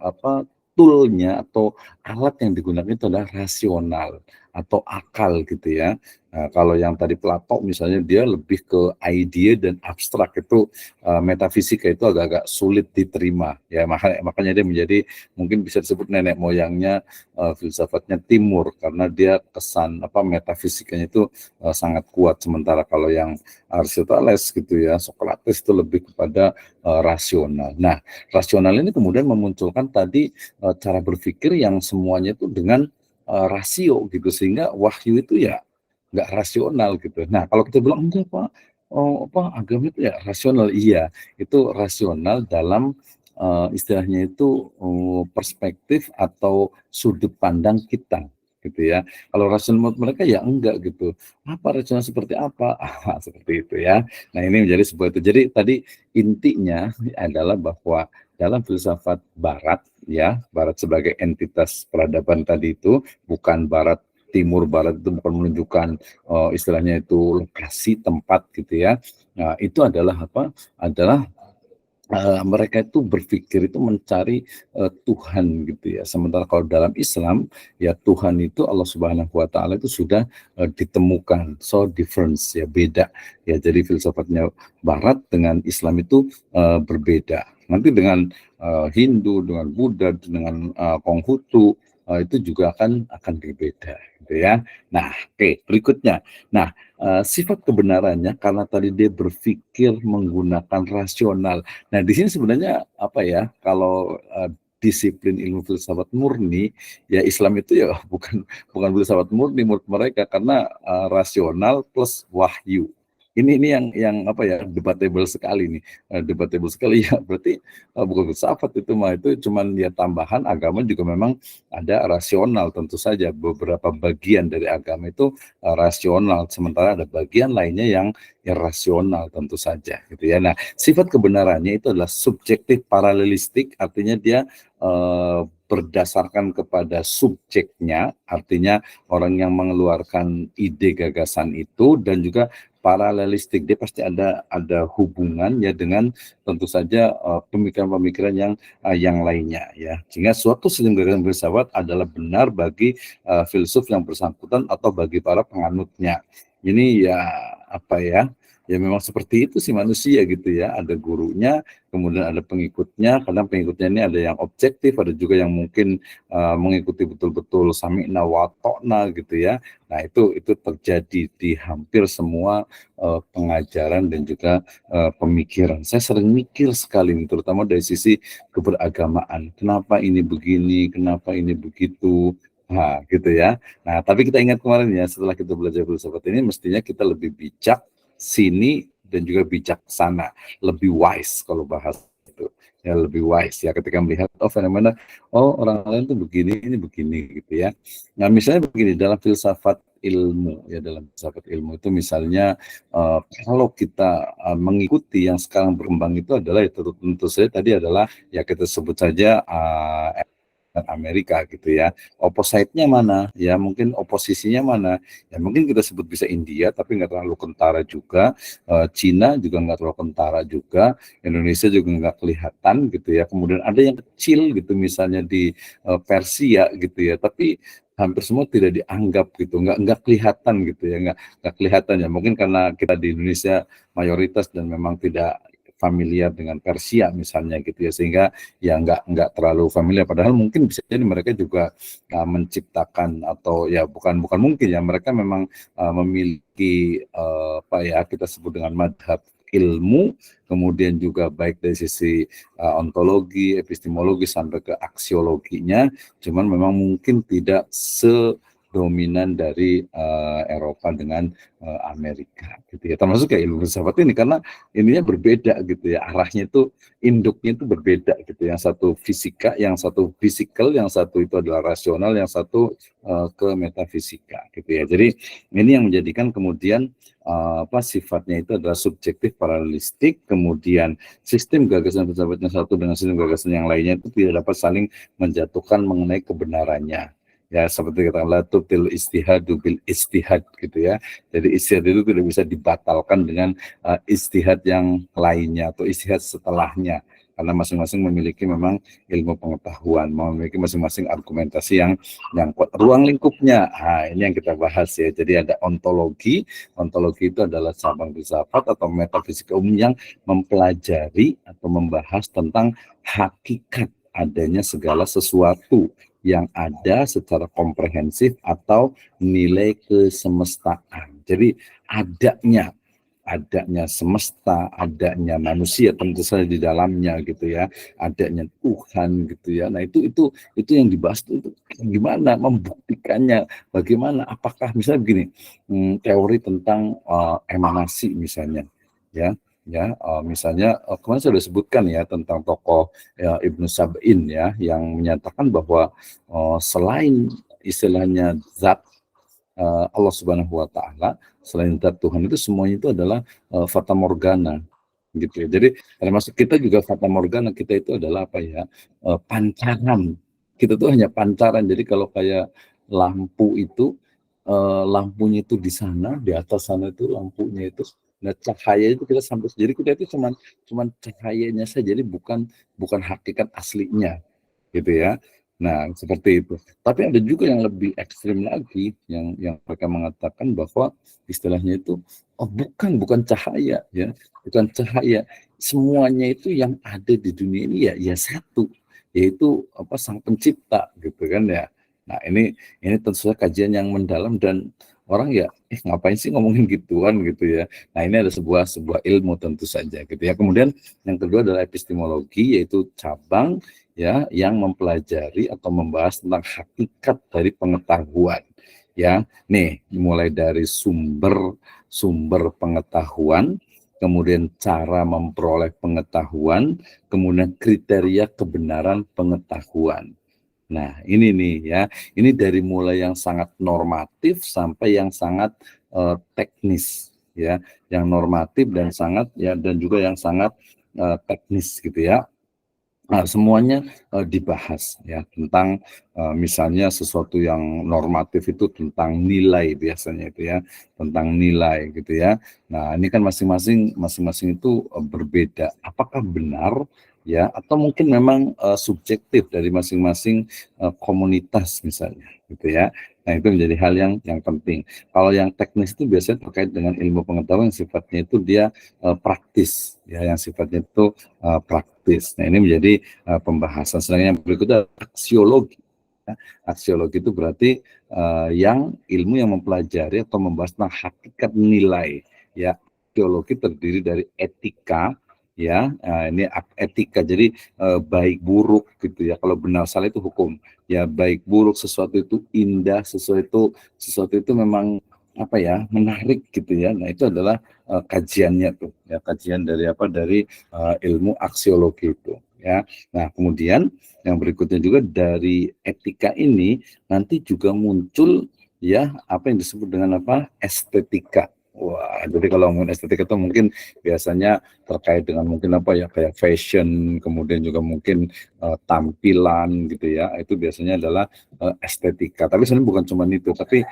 Speaker 1: toolnya atau alat yang digunakan itu adalah rasional atau akal gitu ya. Nah, kalau yang tadi Plato misalnya dia lebih ke ide dan abstrak, itu metafisika itu agak-agak sulit diterima ya, makanya dia menjadi mungkin bisa disebut nenek moyangnya filsafatnya Timur, karena dia kesan metafisikanya itu sangat kuat. Sementara kalau yang Aristoteles gitu ya, Socrates itu lebih kepada rasional. Nah, rasional ini kemudian memunculkan tadi cara berpikir yang semuanya itu dengan rasio gitu, sehingga wahyu itu ya nggak rasional gitu. Nah, kalau kita bilang enggak Pak, agama itu ya rasional, iya itu rasional dalam istilahnya itu perspektif atau sudut pandang kita gitu ya. Kalau rasional menurut mereka ya enggak gitu. Apa rasional seperti apa? Seperti itu ya. Nah, ini menjadi sebuah itu. Jadi tadi intinya adalah bahwa dalam filsafat Barat ya, Barat sebagai entitas peradaban tadi itu bukan Barat Timur, Barat itu bukan menunjukkan istilahnya itu lokasi tempat gitu ya. Nah, itu adalah Adalah mereka itu berpikir itu mencari Tuhan gitu ya. Sementara kalau dalam Islam ya Tuhan itu Allah Subhanahu wa taala itu sudah ditemukan. So difference ya, beda ya. Jadi filsafatnya barat dengan Islam itu berbeda. Nanti dengan Hindu, dengan Buddha, dengan Konghucu itu juga akan berbeda gitu ya. Nah, oke, berikutnya. Nah, sifat kebenarannya karena tadi dia berpikir menggunakan rasional. Nah, di sini sebenarnya apa ya? Kalau disiplin ilmu filsafat murni, ya Islam itu ya bukan filsafat murni menurut mereka karena rasional plus wahyu. Ini yang apa ya, debatable sekali nih, debatable sekali ya. Berarti bukan filsafat itu mah, itu cuman ya tambahan. Agama juga memang ada rasional, tentu saja beberapa bagian dari agama itu rasional, sementara ada bagian lainnya yang irrasional tentu saja gitu ya. Nah, sifat kebenarannya itu adalah subjektif paralelistik, artinya dia berdasarkan kepada subjeknya, artinya orang yang mengeluarkan ide gagasan itu, dan juga paralelistik, dia pasti ada hubungan ya dengan tentu saja pemikiran-pemikiran yang lainnya ya. Sehingga suatu sistem gagasan filsafat adalah benar bagi filsuf yang bersangkutan atau bagi para penganutnya. Ini ya apa ya? Ya memang seperti itu sih manusia gitu ya. Ada gurunya, kemudian ada pengikutnya. Kadang pengikutnya ini ada yang objektif, ada juga yang mungkin mengikuti betul-betul sami'na wa ta'na gitu ya. Nah, itu terjadi di hampir semua pengajaran dan juga pemikiran. Saya sering mikir sekali nih, terutama dari sisi keberagamaan. Kenapa ini begini, kenapa ini begitu? Nah, gitu ya. Nah, tapi kita ingat kemarin ya, setelah kita belajar filsafat ini, mestinya kita lebih bijak sini dan juga bijaksana, lebih wise kalau bahas itu ya, lebih wise ya ketika melihat fenomena orang lain tuh begini, ini begini gitu ya. Nah, misalnya begini, dalam filsafat ilmu ya, dalam filsafat ilmu itu misalnya kalau kita mengikuti yang sekarang berkembang itu adalah itu tentu saja tadi adalah ya kita sebut saja Amerika gitu ya. Opposite-nya mana? Ya mungkin oposisinya mana? Ya mungkin kita sebut bisa India, tapi nggak terlalu kentara juga. Cina juga nggak terlalu kentara juga. Indonesia juga nggak kelihatan gitu ya. Kemudian ada yang kecil gitu, misalnya di Persia gitu ya. Tapi hampir semua tidak dianggap gitu, nggak kelihatan gitu ya, nggak kelihatan ya. Mungkin karena kita di Indonesia mayoritas dan memang tidak familiar dengan Persia misalnya gitu ya, sehingga ya nggak terlalu familiar, padahal mungkin bisa jadi mereka juga menciptakan, atau ya bukan mungkin ya, mereka memang memiliki apa ya kita sebut dengan madhab ilmu, kemudian juga baik dari sisi ontologi, epistemologi sampai ke aksiologinya, cuman memang mungkin tidak sedominan dari Eropa dengan Amerika gitu ya, termasuk kayak ilmu filsafat ini, karena ininya berbeda gitu ya, arahnya itu, induknya itu berbeda gitu, yang satu fisika, yang satu fisikal, yang satu itu adalah rasional, yang satu ke metafisika gitu ya. Jadi ini yang menjadikan kemudian apa sifatnya itu adalah subjektif paralelistik, kemudian sistem gagasan filsafatnya satu dengan sistem gagasan yang lainnya itu tidak dapat saling menjatuhkan mengenai kebenarannya. Ya seperti katakanlah tubtil istihadu bil istihad gitu ya. Jadi istihad itu tidak bisa dibatalkan dengan istihad yang lainnya atau istihad setelahnya, karena masing-masing memiliki memang ilmu pengetahuan, memiliki masing-masing argumentasi yang kuat. Ruang lingkupnya, ini yang kita bahas ya. Jadi ada ontologi itu adalah cabang filsafat atau metafisika umum yang mempelajari atau membahas tentang hakikat adanya segala sesuatu yang ada secara komprehensif atau nilai kesemestaan. Jadi adanya semesta, adanya manusia tentu saja di dalamnya gitu ya, adanya Tuhan gitu ya. Nah itu yang dibahas itu gimana membuktikannya, bagaimana, apakah misalnya begini, teori tentang emanasi misalnya ya. Misalnya kemarin saya sudah sebutkan ya tentang tokoh ya, Ibnu Sab'in ya, yang menyatakan bahwa selain istilahnya zat Allah Subhanahu wa taala, selain zat Tuhan itu semuanya itu adalah fata morgana gitu ya. Jadi termasuk kita juga fata morgana, kita itu adalah apa ya, pancaran. Kita tuh hanya pancaran. Jadi kalau kayak lampu itu lampunya itu di sana, di atas sana itu lampunya itu. Nah, cahaya itu kita sampai jadi kita itu cuman cahayanya saja, jadi bukan hakikat aslinya, gitu ya. Nah, seperti itu. Tapi ada juga yang lebih ekstrim lagi, yang mereka mengatakan bahwa istilahnya itu, oh bukan cahaya ya, bukan cahaya. Semuanya itu yang ada di dunia ini ya satu, yaitu apa, Sang Pencipta, gitu kan ya. Nah, ini tentu saja kajian yang mendalam dan orang ya, ngapain sih ngomongin gituan gitu ya. Nah, ini ada sebuah ilmu tentu saja gitu ya. Kemudian yang kedua adalah epistemologi, yaitu cabang ya yang mempelajari atau membahas tentang hakikat dari pengetahuan ya. Nih, mulai dari sumber pengetahuan, kemudian cara memperoleh pengetahuan, kemudian kriteria kebenaran pengetahuan. Nah, ini nih ya, ini dari mulai yang sangat normatif sampai yang sangat teknis ya, yang normatif dan sangat ya, dan juga yang sangat teknis gitu ya. Nah, semuanya dibahas ya tentang misalnya sesuatu yang normatif itu tentang nilai biasanya itu ya, tentang nilai gitu ya. Nah, ini kan masing-masing itu berbeda. Apakah benar ya, atau mungkin memang subjektif dari masing-masing komunitas misalnya gitu ya. Nah, itu menjadi hal yang penting. Kalau yang teknis itu biasanya terkait dengan ilmu pengetahuan yang sifatnya itu dia praktis ya, yang sifatnya itu praktis. Nah, ini menjadi pembahasan. Sedangkan yang berikutnya aksiologi. Ya. Aksiologi itu berarti yang ilmu yang mempelajari atau membahas tentang hakikat nilai. Ya, teologi terdiri dari etika. Ya, ini etika. Jadi baik buruk gitu ya. Kalau benar salah itu hukum. Ya, baik buruk, sesuatu itu indah, sesuatu itu memang apa ya, menarik gitu ya. Nah, itu adalah kajiannya tuh ya, kajian dari apa, dari ilmu aksiologi itu ya. Nah, kemudian yang berikutnya juga dari etika ini nanti juga muncul ya apa yang disebut dengan apa, estetika. Wah, jadi kalau ngomongin estetika itu mungkin biasanya terkait dengan mungkin apa ya, kayak fashion, kemudian juga mungkin tampilan gitu ya. Itu biasanya adalah estetika. Tapi sebenarnya bukan cuma itu, tapi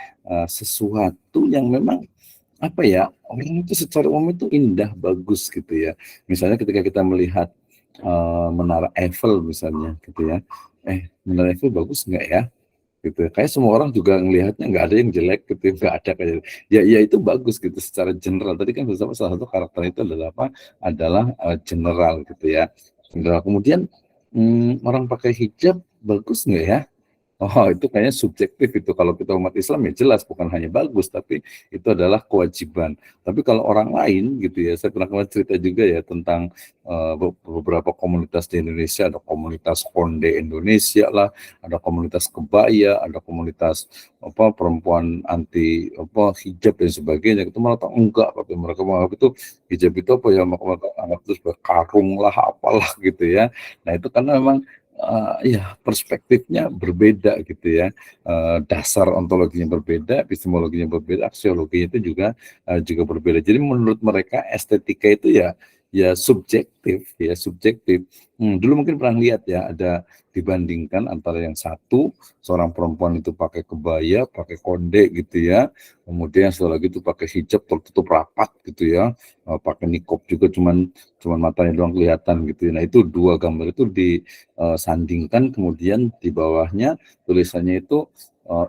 Speaker 1: sesuatu yang memang apa ya, orang itu secara umum itu indah, bagus gitu ya. Misalnya ketika kita melihat Menara Eiffel misalnya gitu ya, Menara Eiffel bagus nggak ya? Gitu. Kayak semua orang juga ngelihatnya nggak ada yang jelek gitu, nggak ada kayak ya itu bagus gitu secara general. Tadi kan salah satu karakter itu adalah apa? Adalah general gitu ya. General. Kemudian orang pakai hijab bagus nggak ya? Oh, itu kayaknya subjektif itu. Kalau kita umat Islam ya jelas bukan hanya bagus, tapi itu adalah kewajiban. Tapi kalau orang lain gitu ya, saya pernah kemarin cerita juga ya tentang beberapa komunitas di Indonesia, ada komunitas Konde Indonesia lah, ada komunitas kebaya, ada komunitas apa perempuan anti apa hijab dan sebagainya. Itu malah enggak, tapi mereka menganggap itu hijab itu apa ya, mereka anggap itu sebagai karung lah, apalah gitu ya. Nah, itu karena memang ya perspektifnya berbeda gitu ya, dasar ontologinya berbeda, epistemologinya berbeda, aksiologinya itu juga berbeda. Jadi menurut mereka estetika itu ya subjektif ya, subjektif. Dulu mungkin pernah lihat ya, ada dibandingkan antara yang satu, seorang perempuan itu pakai kebaya, pakai konde gitu ya, kemudian setelah lagi itu pakai hijab tertutup rapat gitu ya, pakai nikop juga, cuman matanya doang kelihatan gitu ya. Nah, itu dua gambar itu disandingkan, kemudian di bawahnya tulisannya itu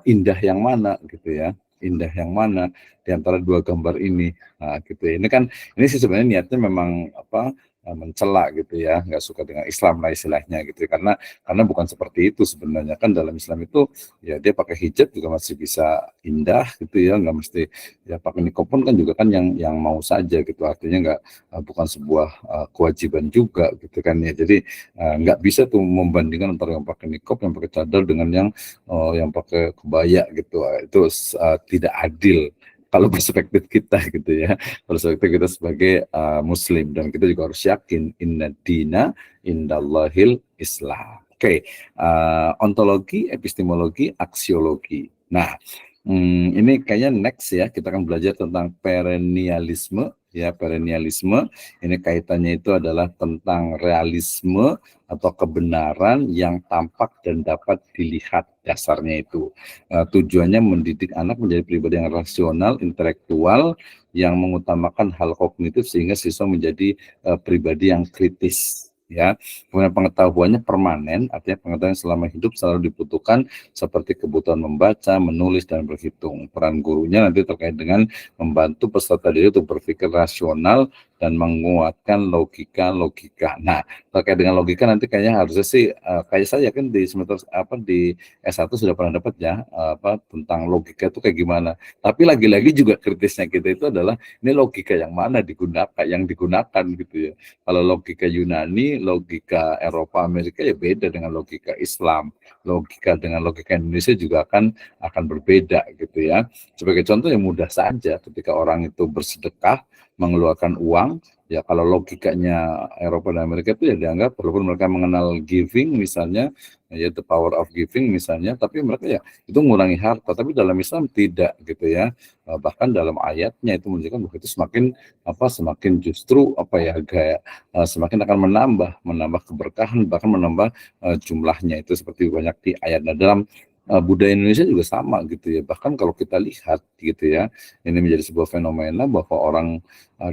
Speaker 1: indah yang mana gitu ya, indah yang mana di antara dua gambar ini. Nah, gitu ya. Ini sih sebenarnya niatnya memang apa, mencela gitu ya, nggak suka dengan Islam lah istilahnya gitu ya. Karena bukan seperti itu sebenarnya. Kan dalam Islam itu ya dia pakai hijab juga masih bisa indah gitu ya, nggak mesti ya pakai niqab pun kan juga kan yang mau saja gitu, artinya nggak bukan sebuah kewajiban juga gitu kan ya. Jadi nggak bisa tuh membandingkan antara yang pakai niqab, yang pakai cadar dengan yang pakai kebaya gitu. Itu tidak adil kalau perspektif kita gitu ya, perspektif kita sebagai Muslim, dan kita juga harus yakin inna dina indallahil Islam. Oke, ontologi, epistemologi, aksiologi. Nah, Ini kayaknya next ya, kita akan belajar tentang perennialisme ya, perennialisme. Ini kaitannya itu adalah tentang realisme atau kebenaran yang tampak dan dapat dilihat, dasarnya itu. Tujuannya mendidik anak menjadi pribadi yang rasional, intelektual, yang mengutamakan hal kognitif sehingga siswa menjadi pribadi yang kritis. Ya, kemudian pengetahuannya permanen, artinya pengetahuan selama hidup selalu dibutuhkan seperti kebutuhan membaca, menulis, dan berhitung. Peran gurunya nanti terkait dengan membantu peserta didik untuk berpikir rasional dan menguatkan logika-logika. Nah, terkait dengan logika nanti kayaknya harusnya sih, kayak saya kan di semester di S1 sudah pernah dapat ya, tentang logika itu kayak gimana. Tapi lagi-lagi juga kritisnya kita itu adalah ini logika yang mana yang digunakan gitu ya. Kalau logika Yunani, logika Eropa, Amerika ya beda dengan logika Islam. Logika dengan logika Indonesia juga akan berbeda gitu ya. Sebagai contoh yang mudah saja, ketika orang itu bersedekah mengeluarkan uang, ya kalau logikanya Eropa dan Amerika itu ya dianggap walaupun mereka mengenal giving misalnya, ya the power of giving misalnya, tapi mereka ya itu mengurangi harta, tapi dalam Islam tidak gitu ya. Bahkan dalam ayatnya itu menunjukkan bahwa itu semakin justru semakin akan menambah keberkahan, bahkan menambah jumlahnya itu seperti banyak di ayat. Nah, dalam budaya Indonesia juga sama gitu ya. Bahkan kalau kita lihat gitu ya, ini menjadi sebuah fenomena bahwa orang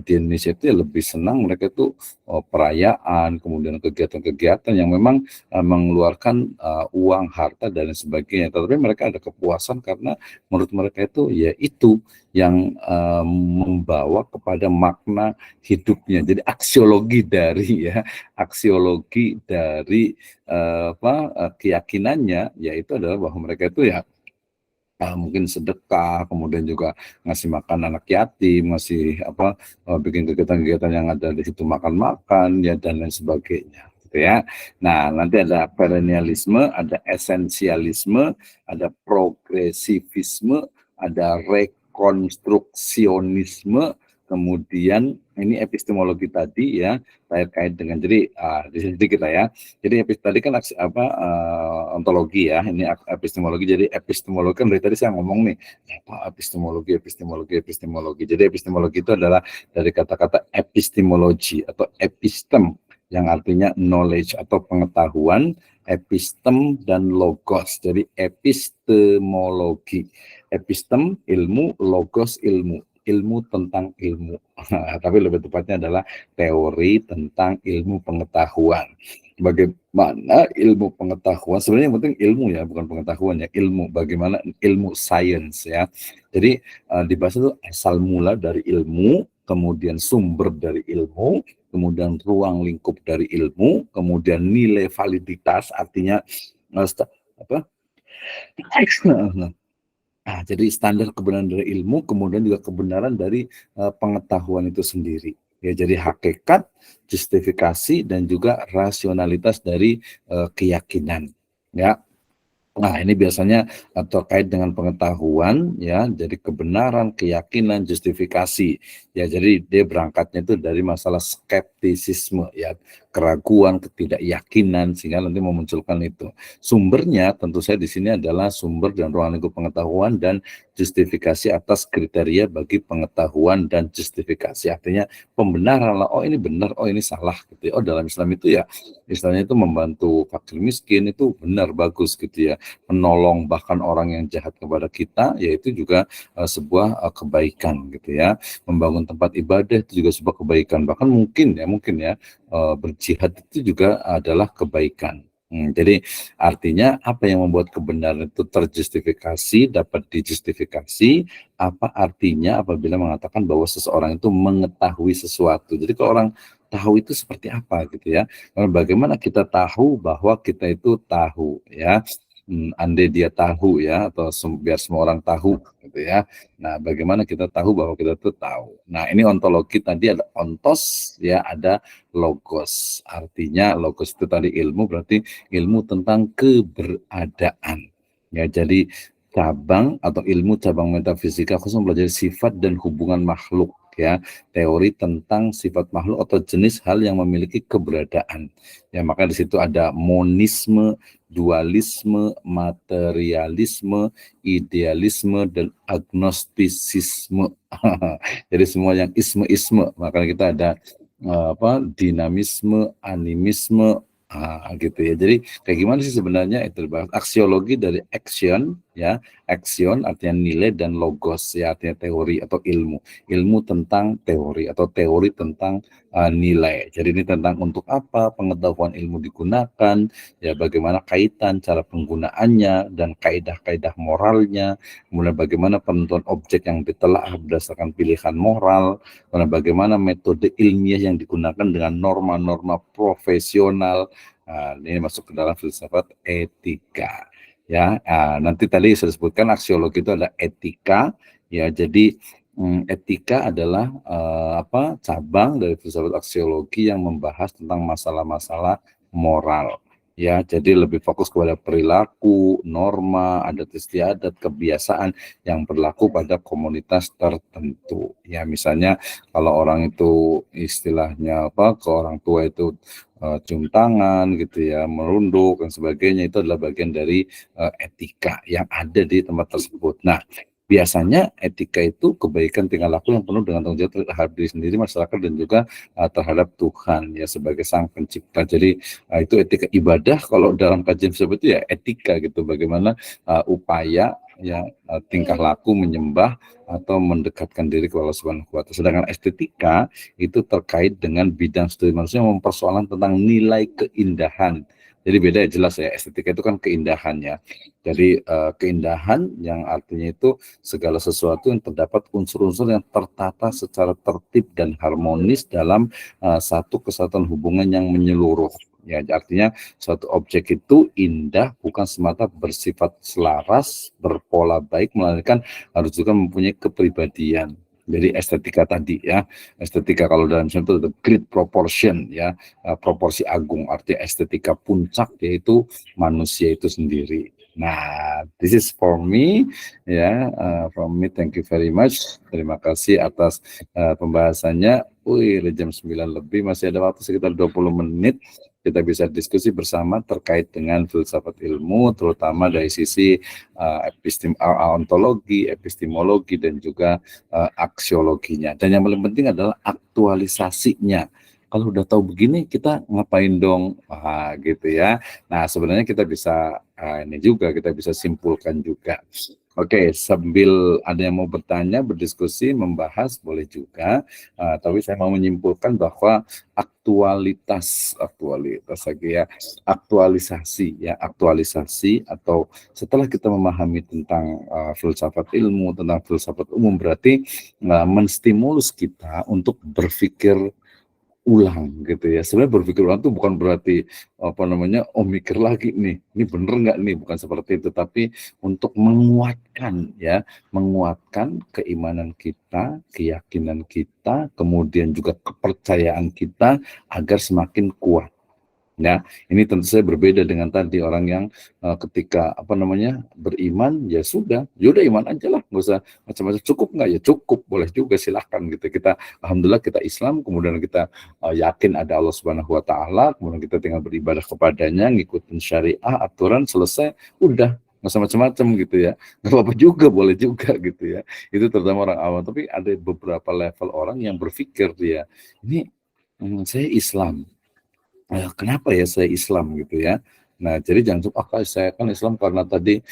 Speaker 1: di Indonesia itu ya lebih senang mereka itu perayaan, kemudian kegiatan-kegiatan yang memang mengeluarkan uang, harta dan lain sebagainya. Tetapi mereka ada kepuasan karena menurut mereka itu ya itu yang membawa kepada makna hidupnya. Jadi aksiologi dari keyakinannya yaitu adalah bahwa mereka itu ya mungkin sedekah, kemudian juga ngasih makan anak yatim, bikin kegiatan-kegiatan yang ada di situ, makan-makan ya dan lain sebagainya gitu ya. Nah, nanti ada perennialisme, ada esensialisme, ada progresivisme, ada rekonstruksionisme, kemudian ini epistemologi tadi ya, terkait dengan jadi di sini sedikit lah ya. Jadi tadi kan ontologi ya, ini epistemologi. Jadi epistemologi kan dari tadi saya ngomong nih, apa epistemologi. Jadi epistemologi itu adalah dari kata-kata epistemologi atau epistem yang artinya knowledge atau pengetahuan, epistem dan logos. Jadi epistemologi, epistem ilmu, logos ilmu tentang ilmu. Tapi lebih tepatnya adalah teori tentang ilmu pengetahuan. Bagaimana ilmu pengetahuan, sebenarnya yang penting ilmu ya, bukan pengetahuan ya, ilmu. Bagaimana ilmu sains ya. Jadi dibahas itu asal mula dari ilmu, kemudian sumber dari ilmu, kemudian ruang lingkup dari ilmu, kemudian nilai validitas, artinya jadi standar kebenaran dari ilmu, kemudian juga kebenaran dari pengetahuan itu sendiri. Ya, jadi hakikat, justifikasi, dan juga rasionalitas dari keyakinan. Ya. Nah, ini biasanya terkait dengan pengetahuan ya, jadi kebenaran, keyakinan, justifikasi. Ya, jadi dia berangkatnya itu dari masalah skeptisisme ya, keraguan, ketidakyakinan sehingga nanti memunculkan itu. Sumbernya tentu saya di sini adalah sumber dan ruang lingkup pengetahuan dan justifikasi atas kriteria bagi pengetahuan dan justifikasi. Artinya pembenaran lah, oh ini benar, oh ini salah gitu ya. Oh dalam Islam itu ya istilahnya itu membantu fakir miskin itu benar, bagus gitu ya. Menolong bahkan orang yang jahat kepada kita, yaitu juga sebuah kebaikan gitu ya. Membangun tempat ibadah itu juga sebuah kebaikan, bahkan mungkin ya berjihad itu juga adalah kebaikan. Jadi artinya apa yang membuat kebenaran itu terjustifikasi, dapat dijustifikasi, apa artinya apabila mengatakan bahwa seseorang itu mengetahui sesuatu. Jadi kalau orang tahu itu seperti apa gitu ya. Bagaimana kita tahu bahwa kita itu tahu ya. Andai dia tahu ya, atau biar semua orang tahu gitu ya. Nah, bagaimana kita tahu bahwa kita itu tahu. Nah, ini ontologi tadi ada ontos ya, ada logos. Artinya logos itu tadi ilmu, berarti ilmu tentang keberadaan. Ya, jadi cabang atau ilmu cabang metafisika khusus mempelajari sifat dan hubungan makhluk. ya, teori tentang sifat makhluk atau jenis hal yang memiliki keberadaan. Ya, maka di situ ada monisme, dualisme, materialisme, idealisme, dan agnostisisme. Jadi semua yang isme-isme, maka kita ada dinamisme, animisme, gitu ya. Jadi kayak gimana sih sebenarnya itu dibahas. Aksiologi dari action, ya, action artinya nilai, dan logos ya artinya teori atau ilmu. Ilmu tentang teori atau teori tentang nilai. Jadi ini tentang untuk apa pengetahuan ilmu digunakan, ya bagaimana kaitan cara penggunaannya dan kaidah-kaidah moralnya, kemudian bagaimana penentuan objek yang ditelaah berdasarkan pilihan moral, kemudian bagaimana metode ilmiah yang digunakan dengan norma-norma profesional. Ini masuk ke dalam filsafat etika. Ya, nanti tadi saya sebutkan aksiologi itu ada etika, ya. Jadi etika adalah cabang dari filsafat aksiologi yang membahas tentang masalah-masalah moral. Ya, jadi lebih fokus kepada perilaku, norma, adat istiadat, kebiasaan yang berlaku pada komunitas tertentu. Ya, misalnya kalau orang itu istilahnya ke orang tua itu cium tangan gitu ya, merunduk dan sebagainya, itu adalah bagian dari etika yang ada di tempat tersebut. Nah, biasanya etika itu kebaikan tingkah laku yang penuh dengan tanggung jawab terhadap diri sendiri, masyarakat, dan juga terhadap Tuhan ya sebagai Sang Pencipta. Jadi itu etika ibadah. Kalau dalam kajian seperti itu ya etika gitu, bagaimana upaya ya tingkah laku menyembah atau mendekatkan diri kepada Allah Subhanahu wa Ta'ala. Sedangkan estetika itu terkait dengan bidang studi manusia, mempersoalan tentang nilai keindahan. Jadi beda ya, jelas ya, estetika itu kan keindahan ya. Jadi keindahan yang artinya itu segala sesuatu yang terdapat unsur-unsur yang tertata secara tertib dan harmonis dalam satu kesatuan hubungan yang menyeluruh. Ya, artinya suatu objek itu indah bukan semata bersifat selaras, berpola baik, melainkan harus juga mempunyai kepribadian. Jadi estetika tadi ya, estetika kalau dalam itu the great proportion ya, proporsi agung, artinya estetika puncak yaitu manusia itu sendiri. Nah, this is for me ya, from me, thank you very much. Terima kasih atas pembahasannya. Udah jam 9 lebih, masih ada waktu sekitar 20 menit. Kita bisa diskusi bersama terkait dengan filsafat ilmu, terutama dari sisi ontologi, epistemologi, dan juga aksiologinya. Dan yang paling penting adalah aktualisasinya. Kalau udah tahu begini, kita ngapain dong? Gitu ya. Nah, sebenarnya kita bisa ini juga kita bisa simpulkan juga. Oke, sambil ada yang mau bertanya, berdiskusi, membahas, boleh juga. Tapi saya mau menyimpulkan bahwa aktualisasi atau setelah kita memahami tentang filsafat ilmu, tentang filsafat umum, berarti menstimulus kita untuk berpikir ulang gitu ya. Sebenarnya berpikir ulang itu bukan berarti mikir lagi nih, ini bener nggak nih, bukan seperti itu, tapi untuk menguatkan keimanan kita, keyakinan kita, kemudian juga kepercayaan kita agar semakin kuat. Ya, ini tentu saja berbeda dengan tadi orang yang ketika beriman ya sudah, yaudah iman aja lah, nggak usah macam-macam. Cukup nggak ya cukup, boleh juga, silahkan gitu. Kita alhamdulillah kita Islam, kemudian kita yakin ada Allah Subhanahu Wa Ta'ala, kemudian kita tinggal beribadah kepadanya, ngikutin syariah, aturan, selesai, udah, nggak usah macam-macam gitu ya. Nggak apa-apa juga, boleh juga gitu ya. Itu terutama orang awam. Tapi ada beberapa level orang yang berpikir dia, ini saya Islam. Kenapa ya saya Islam gitu ya? Nah, jadi jangan saya kan Islam karena tadi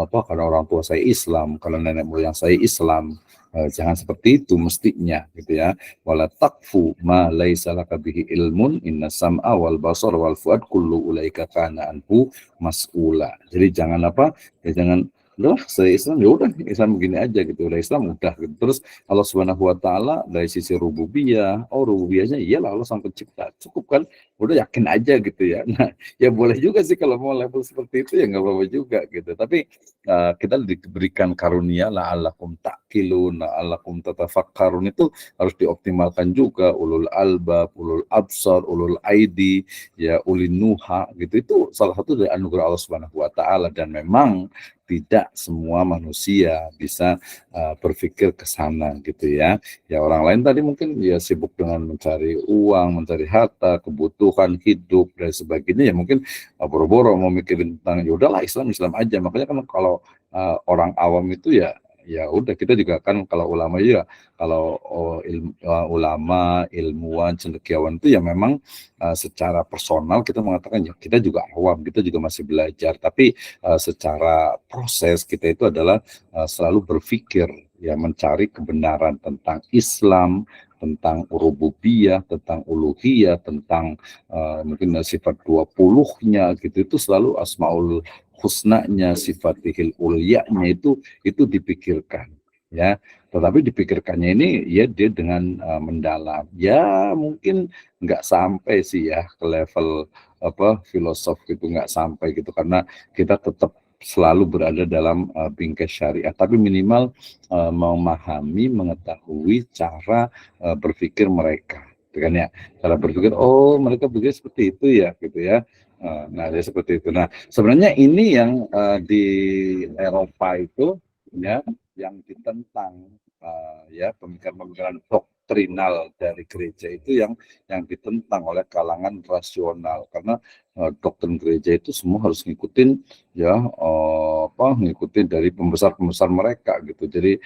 Speaker 1: karena orang tua saya Islam, karena nenek moyang saya Islam. Jangan seperti itu mestinya gitu ya. Wala taqfu ma laisa laka bihi ilmun, inna sam'a wal basar wal fuad kullu ulaika kana anhu mas'ula. Jadi jangan jangan udah saya Islam, ya udah Islam begini aja gitu, udah Islam udah gitu. Terus Allah Subhanahu Wa Ta'ala dari sisi rububiyah, rububiyahnya iyalah Allah Sang Pencipta, cukup kan, udah yakin aja gitu ya. Nah, ya boleh juga sih kalau mau level seperti itu, ya nggak apa-apa juga gitu. Tapi kita diberikan karunia la'allakum ta'qilun, la'allakum tatafakkarun, itu harus dioptimalkan juga. Ulul albab, ulul absar, ulul aidi, ya ulin nuha gitu, itu salah satu dari anugerah Allah Subhanahu Wa Ta'ala. Dan memang tidak semua manusia bisa berpikir ke sana gitu ya. Ya orang lain tadi mungkin ya sibuk dengan mencari uang, mencari harta, kebutuhan hidup dan sebagainya, ya mungkin boro-boro mau mikirin tentang ya udahlah Islam aja. Makanya kan kalau orang awam itu ya udah, kita juga kan kalau ulama juga, kalau ulama, ilmuwan, cendekiawan itu ya memang secara personal kita mengatakan ya kita juga awam, kita juga masih belajar, tapi secara proses kita itu adalah selalu berpikir ya, mencari kebenaran tentang Islam, tentang rububiyah, tentang uluhiyah, tentang mungkin sifat 20-nya gitu, itu selalu asmaul husnanya, sifatihil ulyanya itu dipikirkan ya. Tetapi dipikirkannya ini ya dia dengan mendalam. Ya mungkin nggak sampai sih ya ke level filosof gitu, nggak sampai gitu, karena kita tetap selalu berada dalam bingkai syariat, tapi minimal memahami, mengetahui cara berpikir mereka, gitu kan ya. Cara berpikir, oh mereka berpikir seperti itu ya, gitu ya. Nah, dia seperti itu. Nah, sebenarnya ini yang di Eropa itu ya, yang ditentang ya, pemikiran-pemikiran doktrinal dari gereja itu yang ditentang oleh kalangan rasional, karena doktrin gereja itu semua harus ngikutin ya ngikutin dari pembesar-pembesar mereka gitu. Jadi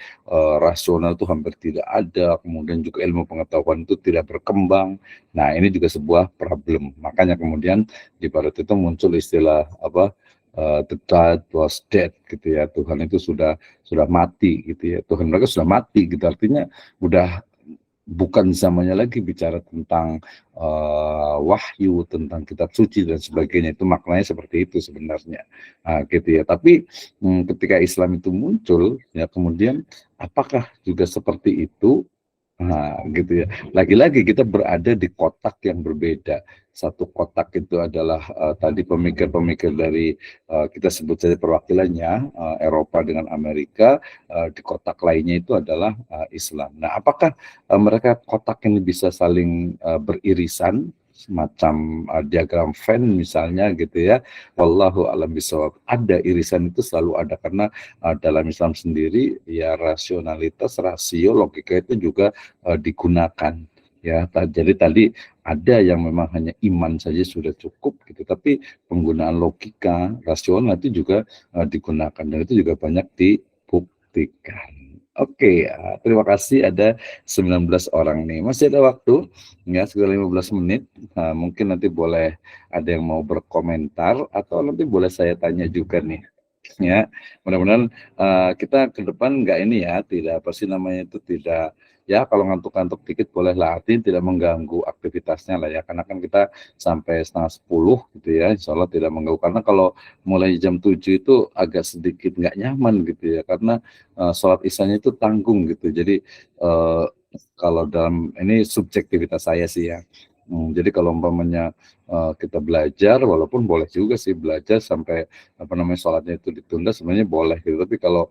Speaker 1: rasional itu hampir tidak ada, kemudian juga ilmu pengetahuan itu tidak berkembang. Nah, ini juga sebuah problem. Makanya kemudian di barat itu muncul istilah the God was dead gitu ya, Tuhan itu sudah mati gitu ya, Tuhan mereka sudah mati gitu, artinya udah bukan zamannya lagi bicara tentang wahyu, tentang kitab suci dan sebagainya. Itu maknanya seperti itu sebenarnya, gitu ya. Tapi ketika Islam itu muncul ya, kemudian apakah juga seperti itu? Nah, gitu ya. Lagi-lagi kita berada di kotak yang berbeda. Satu kotak itu adalah tadi pemikir-pemikir dari kita sebut saja perwakilannya Eropa dengan Amerika. Di kotak lainnya itu adalah Islam. Nah, apakah mereka kotak ini bisa saling beririsan, semacam diagram Venn misalnya gitu ya? Wallahu a'lam bishawab. Ada irisan, itu selalu ada, karena dalam Islam sendiri ya rasionalitas, rasio, logika itu juga digunakan ya. Jadi tadi ada yang memang hanya iman saja sudah cukup gitu, tapi penggunaan logika, rasional itu juga digunakan, dan itu juga banyak dibuktikan. Oke, terima kasih, ada 19 orang nih. Masih ada waktu ya, sekitar 15 menit. Mungkin nanti boleh ada yang mau berkomentar, atau nanti boleh saya tanya juga nih. Ya, mudah-mudahan kita ke depan nggak ini ya, tidak apa sih namanya itu, tidak ya, kalau ngantuk-ngantuk dikit bolehlah, artinya tidak mengganggu aktivitasnya lah ya, karena kan kita sampai 9:30 gitu ya, insya Allah tidak mengganggu, karena kalau mulai jam 7 itu agak sedikit nggak nyaman gitu ya, karena sholat isyanya itu tanggung gitu. Jadi kalau dalam ini subjektivitas saya sih ya. Jadi kalau umpamanya kita belajar, walaupun boleh juga sih belajar sampai sholatnya itu ditunda, sebenarnya boleh gitu. Tapi kalau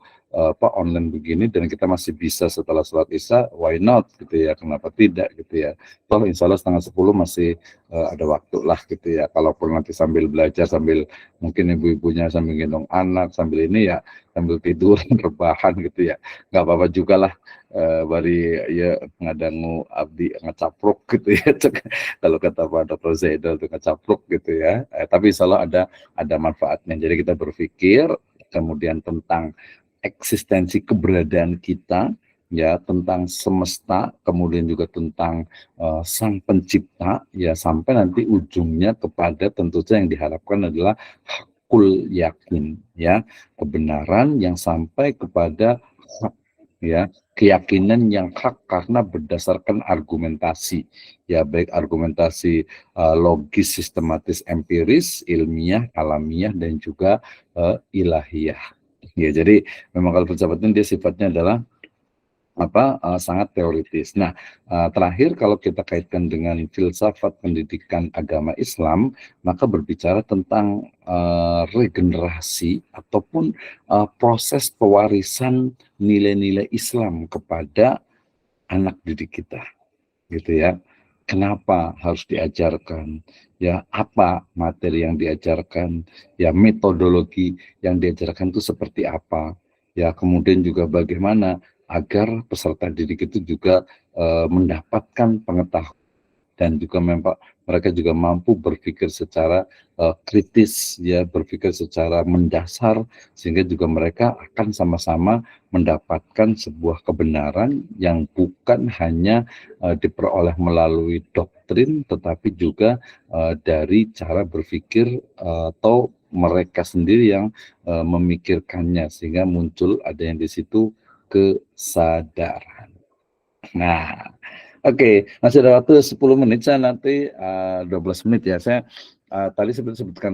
Speaker 1: online begini dan kita masih bisa setelah sholat isya, why not gitu ya, kenapa tidak gitu ya. Toh insya Allah 9:30 masih ada waktu lah gitu ya. Kalaupun nanti sambil belajar, sambil mungkin ibu-ibunya sambil gendong anak, sambil ini ya, sambil tidur rebahan gitu ya, nggak apa-apa juga lah. Bari ya ngadangu abdi ngecapruk gitu ya. Kalau kata Pak Dr. Zaidal itu ngecapruk gitu ya. Tapi insya Allah ada manfaatnya. Jadi kita berpikir kemudian tentang eksistensi keberadaan kita ya, tentang semesta, kemudian juga tentang sang pencipta ya, sampai nanti ujungnya kepada tentu saja yang diharapkan adalah hakul yakin ya, kebenaran yang sampai kepada hak ya, keyakinan yang hak karena berdasarkan argumentasi ya, baik argumentasi logis, sistematis, empiris, ilmiah, alamiah, dan juga ilahiyah ya. Jadi memang kalau filsafat dia sifatnya adalah sangat teoritis. Nah, terakhir kalau kita kaitkan dengan filsafat pendidikan agama Islam, maka berbicara tentang regenerasi ataupun proses pewarisan nilai-nilai Islam kepada anak didik kita, gitu ya. kenapa harus diajarkan, ya apa materi yang diajarkan, ya metodologi yang diajarkan itu seperti apa, ya kemudian juga bagaimana agar peserta didik itu juga mendapatkan pengetahuan dan juga mereka juga mampu berpikir secara kritis, ya berpikir secara mendasar, sehingga juga mereka akan sama-sama mendapatkan sebuah kebenaran yang bukan hanya diperoleh melalui doktrin, tetapi juga dari cara berpikir atau mereka sendiri yang memikirkannya, sehingga muncul ada yang di situ kesadaran. Nah, oke, masih ada waktu 10 menit, saya nanti 12 menit ya. Saya tadi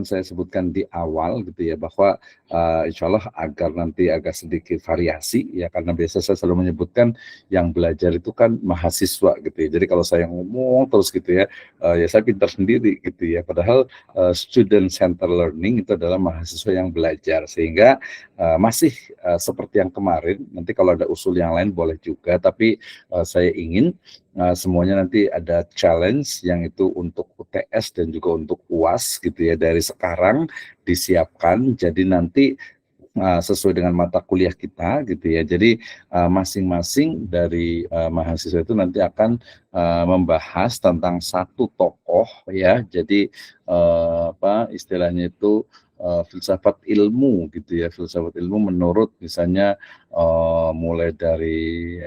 Speaker 1: saya sebutkan di awal gitu ya, bahwa insya Allah agar nanti agak sedikit variasi ya, karena biasa saya selalu menyebutkan yang belajar itu kan mahasiswa gitu ya. Jadi kalau saya ngomong terus gitu ya, ya saya pintar sendiri gitu ya. Padahal student center learning itu adalah mahasiswa yang belajar, sehingga masih seperti yang kemarin. Nanti kalau ada usul yang lain boleh juga, tapi saya ingin semuanya nanti ada challenge yang itu untuk UTS dan juga untuk UAS gitu ya, dari sekarang disiapkan. Jadi nanti sesuai dengan mata kuliah kita gitu ya. Jadi masing-masing dari mahasiswa itu nanti akan membahas tentang satu tokoh ya. Jadi apa istilahnya itu filsafat ilmu gitu ya. Filsafat ilmu menurut misalnya mulai dari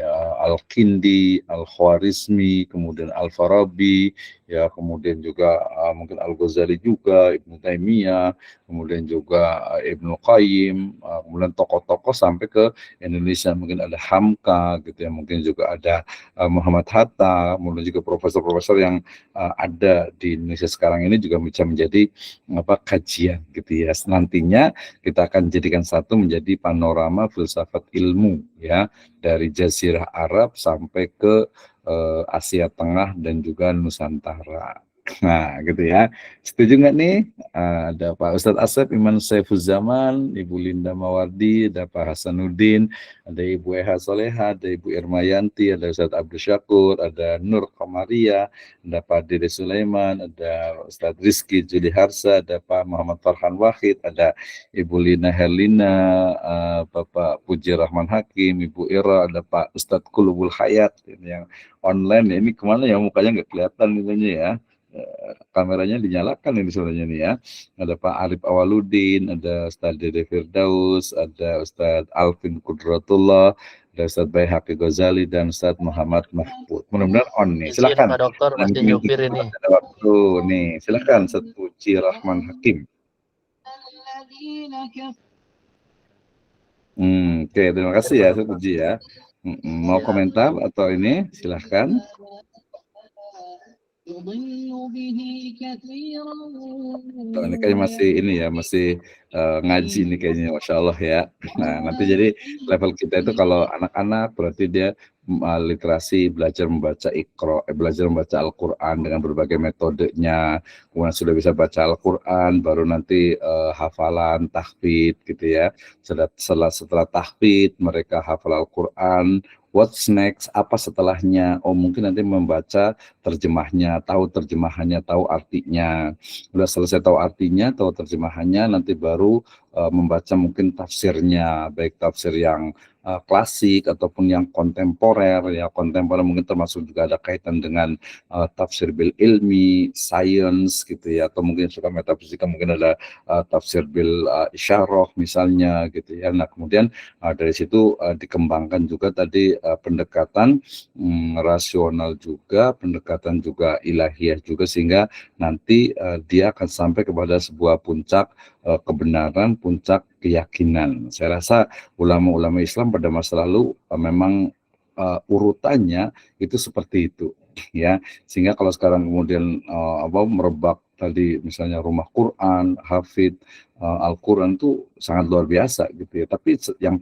Speaker 1: Al-Kindi, Al-Khwarizmi, kemudian Al-Farabi, ya kemudian juga mungkin Al-Ghazali juga, Ibnu Taimiyah, kemudian juga Ibnu Qayyim, kemudian tokoh-tokoh sampai ke Indonesia, mungkin ada Hamka gitu ya, mungkin juga ada Muhammad Hatta, kemudian juga profesor-profesor yang ada di Indonesia sekarang ini juga bisa menjadi kajian gitu ya. Nantinya kita akan jadikan satu menjadi panorama filsafat ilmu ya, dari Jazirah Arab sampai ke Asia Tengah dan juga Nusantara. Nah, gitu ya. Setuju nggak nih? Ada Pak Ustadz Asep Iman Saifuzaman, Ibu Linda Mawardi, ada Pak Hasanuddin, ada Ibu Eha Soleha, ada Ibu Irmayanti, ada Ustadz Abdul Syakur, ada Nur Komaria, ada Pak Dede Sulaiman, ada Ustadz Rizky Juli Harsa, ada Pak Muhammad Farhan Wahid, ada Ibu Lina Herlina, Bapak Puji Rahman Hakim, Ibu Ira, ada Pak Ustadz Kulubul Hayat, ini yang online. Ini kemana ya, mukanya nggak kelihatan mukanya ya. Kameranya dinyalakan ini sebenarnya nih ya. Ada Pak Arif Awaludin, ada Ustaz Dede Firdaus, ada Ustaz Alvin Kudratullah, ada Ustaz Baihaqi Ghazali, dan Ustaz Muhammad Mahfud. Mudah-mudahan on nih. Silakan.
Speaker 3: Pak Dokter, masih nyupir ini.
Speaker 1: Ada waktu nih. Silakan Ustaz Puji Rahman Hakim. Oke, terima kasih ya Ustaz Puji ya. Mau komentar atau ini? Silahkan. Ini kayaknya masih ini ya, masih ngaji nih kayaknya, Masya Allah ya. Nah, nanti jadi level kita itu kalau anak-anak berarti dia literasi, belajar membaca belajar membaca Al-Quran dengan berbagai metodenya, kemudian sudah bisa baca Al-Quran, baru nanti hafalan, tahfidz gitu ya. Setelah tahfidz, mereka hafal Al-Quran. What's next? Apa setelahnya? Oh, mungkin nanti membaca terjemahnya, tahu terjemahannya, tahu artinya. Udah selesai tahu artinya, tahu terjemahannya, nanti baru membaca mungkin tafsirnya, baik tafsir yang klasik ataupun yang kontemporer. Ya, kontemporer mungkin termasuk juga ada kaitan dengan tafsir bil ilmi, sains gitu ya, atau mungkin suka metafisika mungkin ada tafsir bil isyarah misalnya gitu ya. Nah, kemudian dari situ dikembangkan juga tadi pendekatan rasional juga, pendekatan juga ilahiyah juga, sehingga nanti dia akan sampai kepada sebuah puncak kebenaran, puncak keyakinan. Saya rasa ulama-ulama Islam pada masa lalu memang urutannya itu seperti itu ya, sehingga kalau sekarang kemudian merebak tadi misalnya rumah Quran, hafid Al-Quran itu sangat luar biasa gitu ya. Tapi yang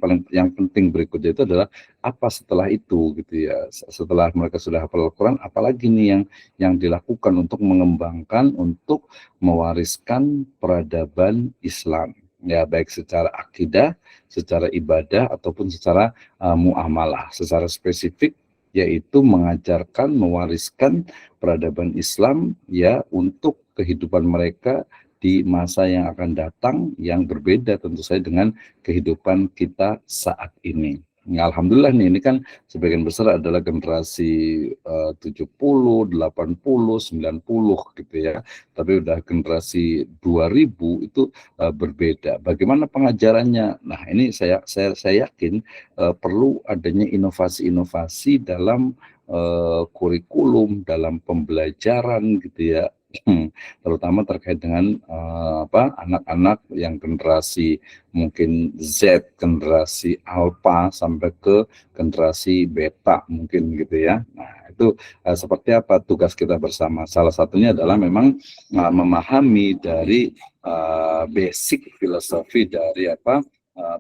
Speaker 1: penting berikutnya itu adalah apa setelah itu gitu ya. Setelah mereka sudah hafal Al-Quran, apalagi nih yang dilakukan untuk mengembangkan, untuk mewariskan peradaban Islam ya, baik secara akidah, secara ibadah ataupun secara muamalah. Secara spesifik yaitu mengajarkan, mewariskan peradaban Islam ya untuk kehidupan mereka di masa yang akan datang yang berbeda tentu saja dengan kehidupan kita saat ini. Ya, alhamdulillah nih, ini kan sebagian besar adalah generasi 70, 80, 90 gitu ya. Tapi udah generasi 2000 itu berbeda. Bagaimana pengajarannya? Nah, ini saya yakin perlu adanya inovasi-inovasi dalam kurikulum, dalam pembelajaran gitu ya. Terutama terkait dengan anak-anak yang generasi mungkin Z, generasi Alpha sampai ke generasi Beta mungkin gitu ya. Nah, itu seperti apa tugas kita bersama? Salah satunya adalah memang memahami dari basic filosofi dari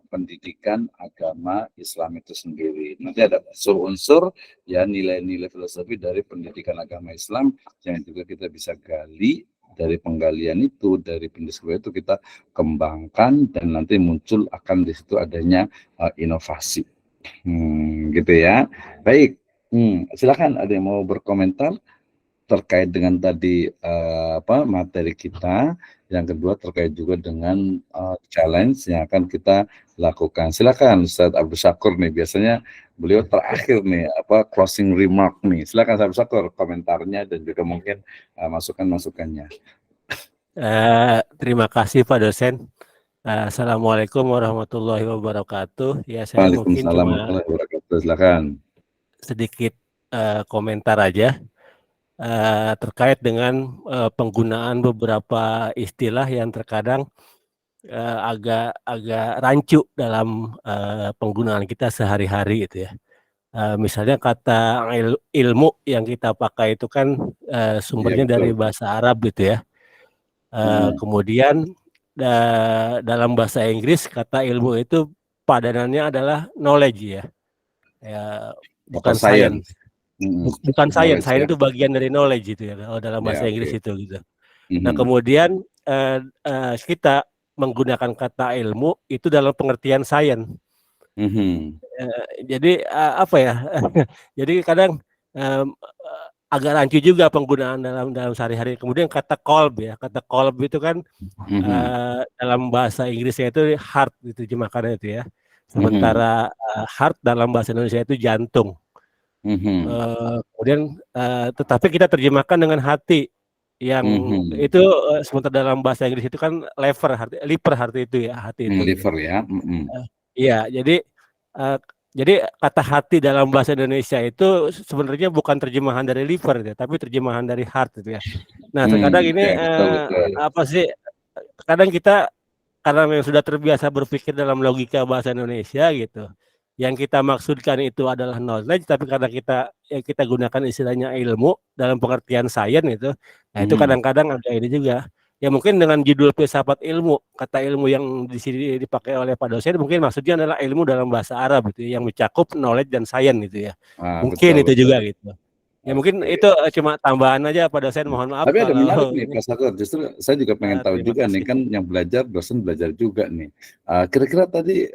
Speaker 1: pendidikan agama Islam itu sendiri. Nanti ada unsur-unsur ya nilai-nilai filosofi dari pendidikan agama Islam yang juga kita bisa gali dari penggalian itu, dari pendiskusi itu kita kembangkan dan nanti muncul akan di situ adanya inovasi. Gitu ya. Baik. Silakan ada yang mau berkomentar terkait dengan tadi materi kita. Yang kedua terkait juga dengan challenge yang akan kita lakukan. Silakan Ustaz Abdul Syakur nih, biasanya beliau terakhir nih closing remark nih. Silakan Ustaz Abdul Syakur komentarnya dan juga mungkin masukan-masukannya.
Speaker 5: Terima kasih Pak dosen. Assalamualaikum warahmatullahi wabarakatuh. Ya, saya mungkin cuma
Speaker 1: silakan
Speaker 5: sedikit komentar aja terkait dengan penggunaan beberapa istilah yang terkadang agak rancu dalam penggunaan kita sehari-hari gitu ya. Misalnya kata ilmu yang kita pakai itu kan sumbernya dari bahasa Arab gitu ya. Kemudian dalam bahasa Inggris kata ilmu itu padanannya adalah knowledge ya, bukan science. Bukan science itu bagian dari knowledge gitu ya dalam bahasa Inggris itu gitu. Nah kemudian kita menggunakan kata ilmu itu dalam pengertian science. Jadi jadi kadang agak rancu juga penggunaan dalam sehari-hari. Kemudian kata kolb ya, kata kolb itu kan dalam bahasa Inggrisnya itu heart itu terjemahkannya itu ya. Sementara heart dalam bahasa Indonesia itu jantung. Kemudian tetapi kita terjemahkan dengan hati yang itu sementara dalam bahasa Inggris itu kan liver hati itu ya, hati itu.
Speaker 1: Liver ya.
Speaker 5: Iya, jadi kata hati dalam bahasa Indonesia itu sebenarnya bukan terjemahan dari liver ya, tapi terjemahan dari heart gitu ya. Nah, terkadang ini kadang kita karena memang sudah terbiasa berpikir dalam logika bahasa Indonesia gitu. Yang kita maksudkan itu adalah knowledge, tapi karena kita gunakan istilahnya ilmu dalam pengertian sains itu, nah itu kadang-kadang agak ini juga. Ya mungkin dengan judul filsafat ilmu, kata ilmu yang di sini dipakai oleh Pak dosen mungkin maksudnya adalah ilmu dalam bahasa Arab gitu, yang mencakup knowledge dan sains gitu ya. Mungkin itu juga gitu. Ya mungkin itu cuma tambahan aja Pak dosen, mohon maaf.
Speaker 1: Tapi ada menarik nih Pak Sakur, justru saya juga pengen tahu juga nih, kan yang belajar dosen belajar juga nih. Kira-kira tadi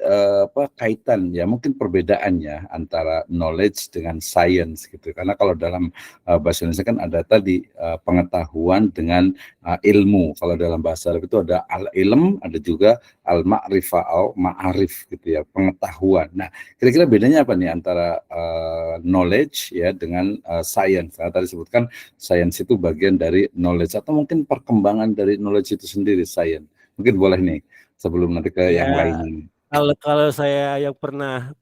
Speaker 1: kaitan ya mungkin perbedaannya antara knowledge dengan science gitu. Karena kalau dalam bahasa Indonesia kan ada tadi pengetahuan dengan ilmu. Kalau dalam bahasa Arab itu ada al-ilm, ada juga al-ma'rifah atau ma'arif gitu ya, pengetahuan. Nah, kira-kira bedanya apa nih antara knowledge ya dengan science? Karena tadi sebutkan science itu bagian dari knowledge atau mungkin perkembangan dari knowledge itu sendiri science. Mungkin boleh nih sebelum nanti ke yang lain.
Speaker 5: Kalau saya yang pernah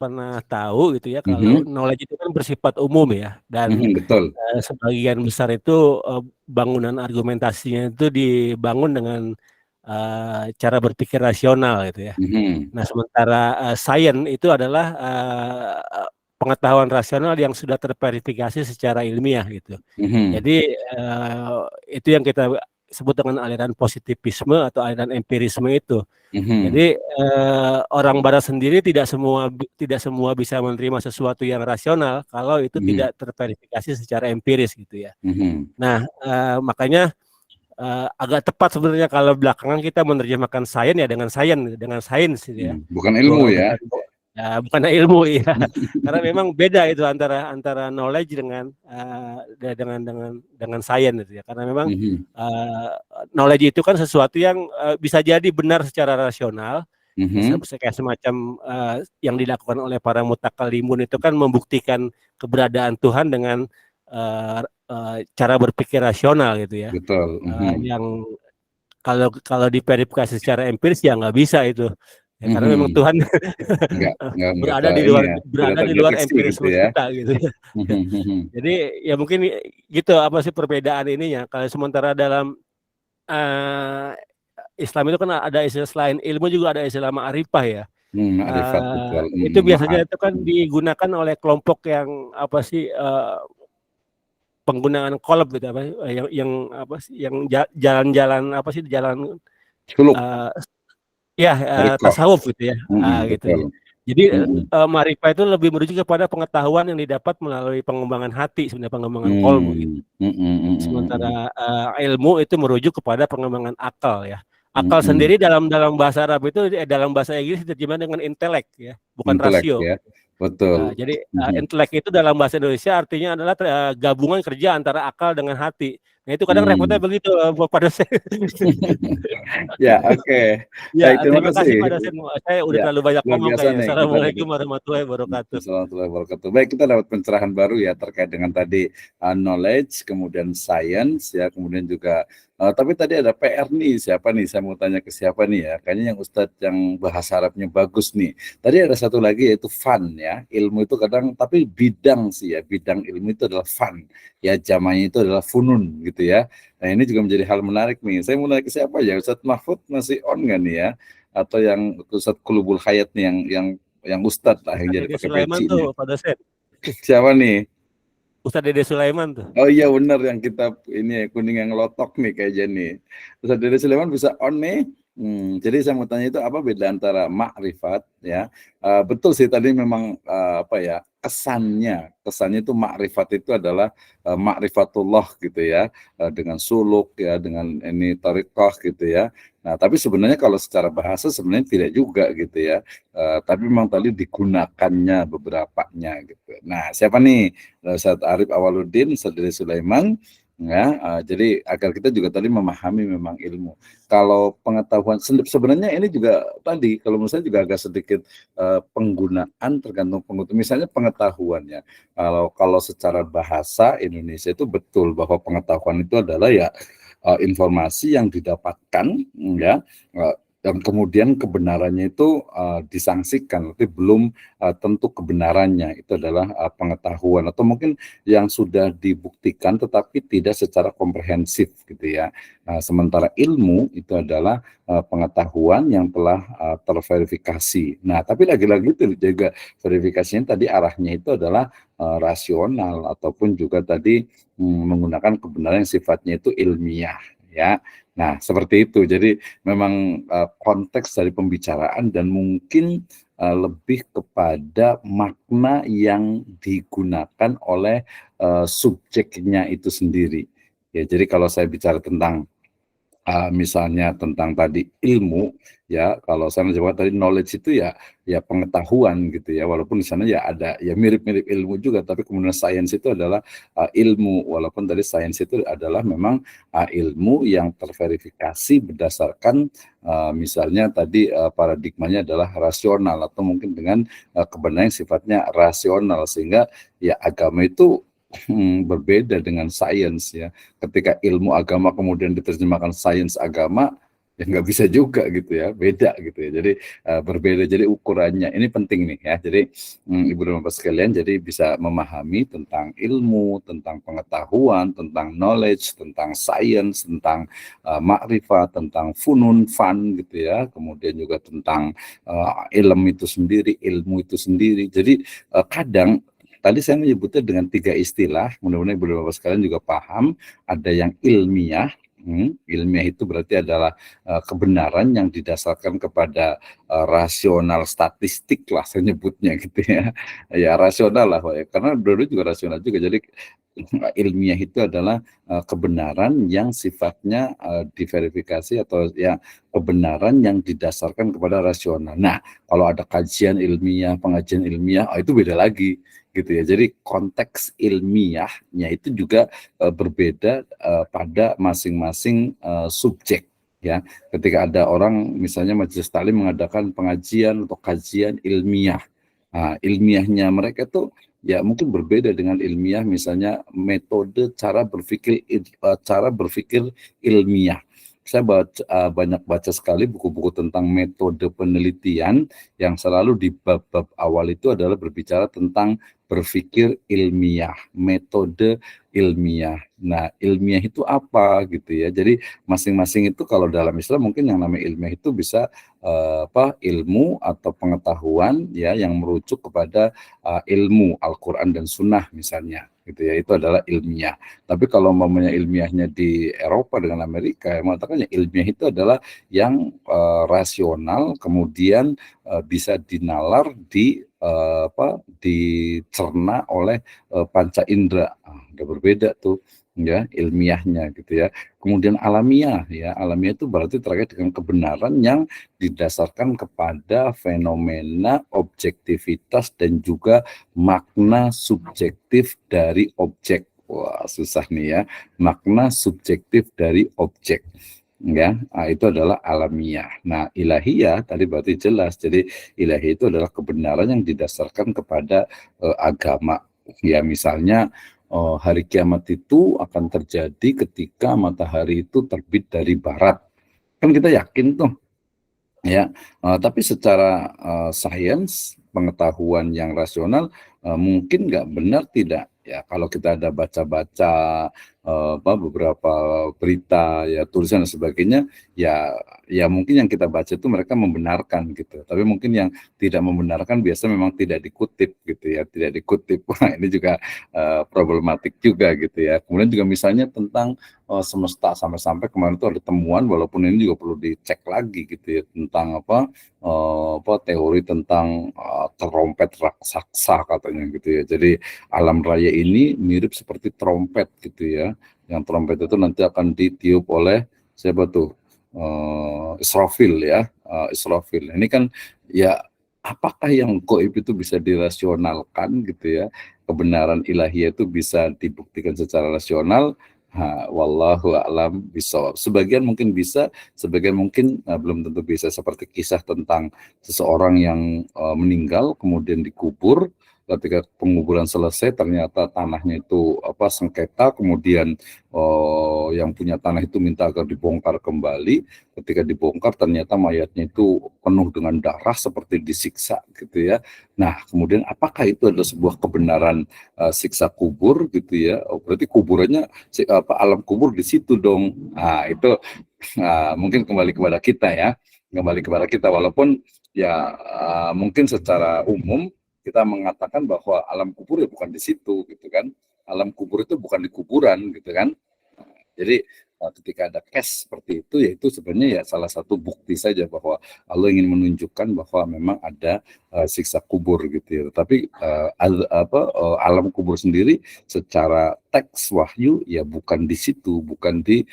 Speaker 5: tahu gitu ya, kalau knowledge itu kan bersifat umum ya, dan
Speaker 1: betul.
Speaker 5: Sebagian besar itu bangunan argumentasinya itu dibangun dengan cara berpikir rasional gitu ya. Nah sementara science itu adalah pengetahuan rasional yang sudah terverifikasi secara ilmiah gitu. Jadi itu yang kita sebut dengan aliran positivisme atau aliran empirisme itu. Jadi orang barat sendiri tidak semua bisa menerima sesuatu yang rasional kalau itu tidak terverifikasi secara empiris gitu ya. Nah makanya agak tepat sebenarnya kalau belakangan kita menerjemahkan sains ya dengan sains gitu ya.
Speaker 1: Bukan ilmu ya.
Speaker 5: Ya, bukan ilmu ya, karena memang beda itu antara knowledge dengan science itu ya, karena memang knowledge itu kan sesuatu yang bisa jadi benar secara rasional, kayak semacam yang dilakukan oleh para mutakalimun itu kan membuktikan keberadaan Tuhan dengan cara berpikir rasional gitu ya,
Speaker 1: Betul.
Speaker 5: yang kalau diverifikasi secara empiris ya nggak bisa itu. Ya, karena memang Tuhan berada di luar empirisme
Speaker 1: gitu ya.
Speaker 5: kita gitu ya. Jadi ya mungkin gitu apa sih perbedaan ininya. Kalau sementara dalam Islam itu kan ada istilah selain ilmu juga ada istilah ma'rifah ya.
Speaker 1: Ma'rifat betul.
Speaker 5: Itu biasanya itu kan digunakan oleh kelompok yang apa sih penggunaan kolab gitu apa yang apa sih yang jalan-jalan apa sih jalan
Speaker 1: suluk.
Speaker 5: Tasawuf gitu ya, gitu ya.
Speaker 1: Betul.
Speaker 5: Jadi ma'rifah itu lebih merujuk kepada pengetahuan yang didapat melalui pengembangan hati, sebenarnya pengembangan qalbu gitu. Sementara ilmu itu merujuk kepada pengembangan akal ya. Akal sendiri dalam bahasa Arab itu dalam bahasa Inggris diterjemahkan dengan intelek ya, bukan
Speaker 1: intelek,
Speaker 5: rasio.
Speaker 1: Ya. Betul.
Speaker 5: Jadi intelek itu dalam bahasa Indonesia artinya adalah gabungan kerja antara akal dengan hati. Nah itu kadang repotnya begitu Pak dosen.
Speaker 1: Ya, oke.
Speaker 5: Ya,
Speaker 1: terima kasih
Speaker 5: Pak dosen. Saya udah terlalu banyak ngomong kayaknya. Assalamualaikum warahmatullahi wabarakatuh.
Speaker 1: Warahmatullahi wabarakatuh. Baik, kita dapat pencerahan baru ya terkait dengan tadi knowledge, kemudian science ya, kemudian juga tapi tadi ada PR nih, siapa nih? Saya mau tanya ke siapa nih ya? Kayaknya yang Ustadz yang bahasa Arabnya bagus nih. Tadi ada satu lagi yaitu fun ya. Ilmu itu kadang, tapi bidang sih ya. Bidang ilmu itu adalah fun. Ya, jamanya itu adalah funun gitu ya. Nah, ini juga menjadi hal menarik nih. Saya mau nanya ke siapa ya? Ustadz Mahfud masih on nggak nih ya? Atau yang Ustadz Qulubul Hayat nih yang Ustadz lah yang jadi pakai peci
Speaker 5: tuh, Pak dosen.
Speaker 1: Siapa nih?
Speaker 5: Ustadz Dede Sulaiman tuh.
Speaker 1: Oh iya benar yang kita ini kuning yang lotok nih kayaknya nih. Ustadz Dede Sulaiman bisa on nih. Jadi saya mau tanya itu apa beda antara makrifat ya? Betul sih tadi memang apa ya kesannya itu makrifat itu adalah makrifatullah gitu ya, dengan suluk ya, dengan ini tariqah gitu ya. Nah tapi sebenarnya kalau secara bahasa sebenarnya tidak juga gitu ya. Tapi memang tadi digunakannya beberapanya gitu. Nah siapa nih? Ustadz Arif Awaludin, Ustadz Dede Sulaiman. Ya, jadi agar kita juga tadi memahami memang ilmu. Kalau pengetahuan sebenarnya ini juga tadi kalau menurut saya juga agak sedikit penggunaan tergantung pengutul. Misalnya pengetahuannya. Kalau secara bahasa Indonesia itu betul bahwa pengetahuan itu adalah ya informasi yang didapatkan ya dan kemudian kebenarannya itu disangsikan, tapi belum tentu kebenarannya itu adalah pengetahuan atau mungkin yang sudah dibuktikan tetapi tidak secara komprehensif gitu ya. Sementara ilmu itu adalah pengetahuan yang telah terverifikasi. Nah, tapi lagi-lagi itu juga verifikasinya tadi arahnya itu adalah rasional ataupun juga tadi menggunakan kebenaran yang sifatnya itu ilmiah ya. Nah, seperti itu. Jadi memang konteks dari pembicaraan dan mungkin lebih kepada makna yang digunakan oleh subjeknya itu sendiri. Ya, jadi kalau saya bicara tentang misalnya tentang tadi ilmu ya, kalau saya menjawab tadi knowledge itu ya pengetahuan gitu ya, walaupun di sana ya ada ya mirip-mirip ilmu juga, tapi kemudian science itu adalah ilmu, walaupun tadi science itu adalah memang ilmu yang terverifikasi berdasarkan misalnya tadi paradigmanya adalah rasional atau mungkin dengan kebenaran yang sifatnya rasional, sehingga ya agama itu berbeda dengan sains ya. Ketika ilmu agama kemudian diterjemahkan sains agama, ya nggak bisa juga gitu ya, beda gitu ya. Jadi berbeda, jadi ukurannya ini penting nih ya. Jadi ibu dan bapak sekalian, jadi bisa memahami tentang ilmu, tentang pengetahuan, tentang knowledge, tentang science, tentang makrifat, tentang funun, fun gitu ya. Kemudian juga tentang ilmu itu sendiri. Jadi kadang tadi saya menyebutnya dengan 3 istilah, mudah-mudahan ibu dan bapak sekalian juga paham. Ada yang ilmiah, Ilmiah itu berarti adalah kebenaran yang didasarkan kepada rasional statistik lah saya nyebutnya gitu ya. Ya rasional lah Pak ya. Karena dulu juga rasional juga. Jadi ilmiah itu adalah kebenaran yang sifatnya diverifikasi atau ya kebenaran yang didasarkan kepada rasional. Nah, kalau ada kajian ilmiah, pengajian ilmiah, itu beda lagi gitu ya. Jadi konteks ilmiahnya itu juga berbeda pada masing-masing subjek ya. Ketika ada orang misalnya majelis taklim mengadakan pengajian atau kajian ilmiah, ilmiahnya mereka tuh ya mungkin berbeda dengan ilmiah misalnya metode cara berpikir ilmiah. Saya banyak baca sekali buku-buku tentang metode penelitian yang selalu di bab-bab awal itu adalah berbicara tentang berpikir ilmiah, metode ilmiah. Nah, ilmiah itu apa gitu ya. Jadi masing-masing itu kalau dalam Islam mungkin yang namanya ilmiah itu bisa ilmu atau pengetahuan ya yang merujuk kepada ilmu Al-Qur'an dan Sunnah misalnya gitu ya, itu adalah ilmiah. Tapi kalau umpamanya ilmiahnya di Eropa dengan Amerika, mengatakan ilmiah itu adalah yang rasional kemudian bisa dinalar dicerna oleh panca indera. Udah berbeda tuh ya ilmiahnya gitu ya. Kemudian alamiah ya, alamiah itu berarti terkait dengan kebenaran yang didasarkan kepada fenomena objektivitas dan juga makna subjektif dari objek. Wah, susah nih ya. Makna subjektif dari objek. Ya, itu adalah alamiah. Nah, ilahiyah tadi berarti jelas. Jadi ilahiyah itu adalah kebenaran yang didasarkan kepada agama. Ya, misalnya hari kiamat itu akan terjadi ketika matahari itu terbit dari barat. Kan kita yakin tuh. Ya, tapi secara sains pengetahuan yang rasional mungkin nggak benar tidak ya kalau kita ada baca-baca beberapa berita ya tulisan dan sebagainya ya mungkin yang kita baca itu mereka membenarkan gitu, tapi mungkin yang tidak membenarkan biasa memang tidak dikutip gitu ya, tidak dikutip. Wah, ini juga problematik juga gitu ya. Kemudian juga misalnya tentang semesta, sampai kemarin itu ada temuan walaupun ini juga perlu dicek lagi gitu ya tentang teori tentang trompet raksasa katanya gitu ya. Jadi alam raya ini mirip seperti trompet gitu ya. Yang trompet itu nanti akan ditiup oleh siapa tuh? Israfil ya. Israfil. Ini kan ya apakah yang gaib itu bisa dirasionalkan gitu ya? Kebenaran ilahiyah itu bisa dibuktikan secara rasional. Wallahu a'lam bishawab. Sebagian mungkin bisa, sebagian mungkin belum tentu bisa. Seperti kisah tentang seseorang yang meninggal kemudian dikubur. Ketika penguburan selesai ternyata tanahnya itu sengketa, kemudian yang punya tanah itu minta agar dibongkar kembali. Ketika dibongkar ternyata mayatnya itu penuh dengan darah seperti disiksa gitu ya. Nah, kemudian apakah itu adalah sebuah kebenaran siksa kubur gitu ya? Berarti kuburannya alam kubur di situ dong. Nah, itu mungkin kembali kepada kita ya. Kembali kepada kita walaupun ya mungkin secara umum kita mengatakan bahwa alam kubur ya bukan di situ gitu kan. Alam kubur itu bukan di kuburan gitu kan. Jadi ketika ada case seperti itu ya itu sebenarnya ya salah satu bukti saja bahwa Allah ingin menunjukkan bahwa memang ada siksa kubur gitu ya. Tapi alam kubur sendiri secara teks wahyu ya bukan di situ, bukan di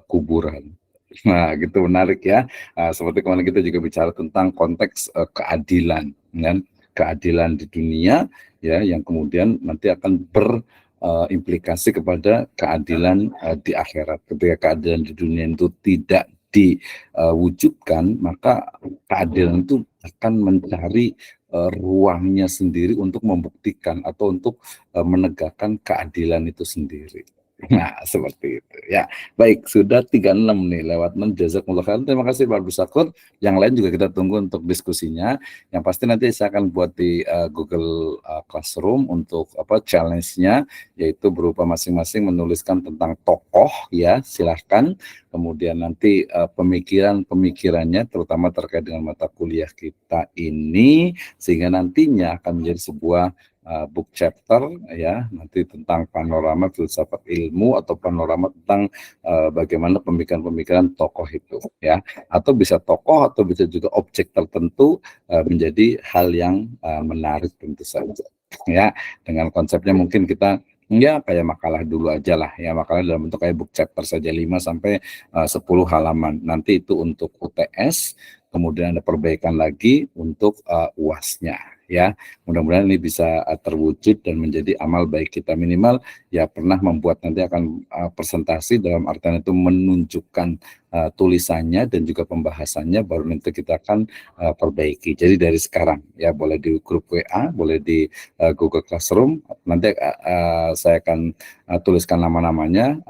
Speaker 1: kuburan. Nah, gitu menarik ya. Seperti kemarin kita juga bicara tentang konteks keadilan kan. Keadilan di dunia ya yang kemudian nanti akan berimplikasi kepada keadilan di akhirat. Ketika keadilan di dunia itu tidak diwujudkan, maka keadilan itu akan mencari ruangnya sendiri untuk membuktikan atau untuk menegakkan keadilan itu sendiri. Nah, seperti itu ya. Baik, sudah 36 nih lewat 6. Jazakumullah khairan. Terima kasih Pak Abdul Syakur. Yang lain juga kita tunggu untuk diskusinya. Yang pasti nanti saya akan buat di Google Classroom untuk challenge-nya, yaitu berupa masing-masing menuliskan tentang tokoh ya, silahkan. Kemudian nanti pemikirannya terutama terkait dengan mata kuliah kita ini, sehingga nantinya akan menjadi sebuah book chapter ya, nanti tentang panorama filsafat ilmu atau panorama tentang bagaimana pemikiran-pemikiran tokoh itu ya, atau bisa tokoh atau bisa juga objek tertentu menjadi hal yang menarik tentu saja ya. Dengan konsepnya mungkin kita ya kayak makalah dulu aja lah ya, makalah dalam bentuk kayak book chapter saja 5 sampai 10 halaman. Nanti itu untuk UTS, kemudian ada perbaikan lagi untuk UAS-nya ya. Mudah-mudahan ini bisa terwujud dan menjadi amal baik kita, minimal ya pernah membuat, nanti akan presentasi dalam artian itu menunjukkan tulisannya dan juga pembahasannya, baru nanti kita akan perbaiki. Jadi dari sekarang ya, boleh di grup WA, boleh di Google Classroom, nanti saya akan tuliskan nama-namanya,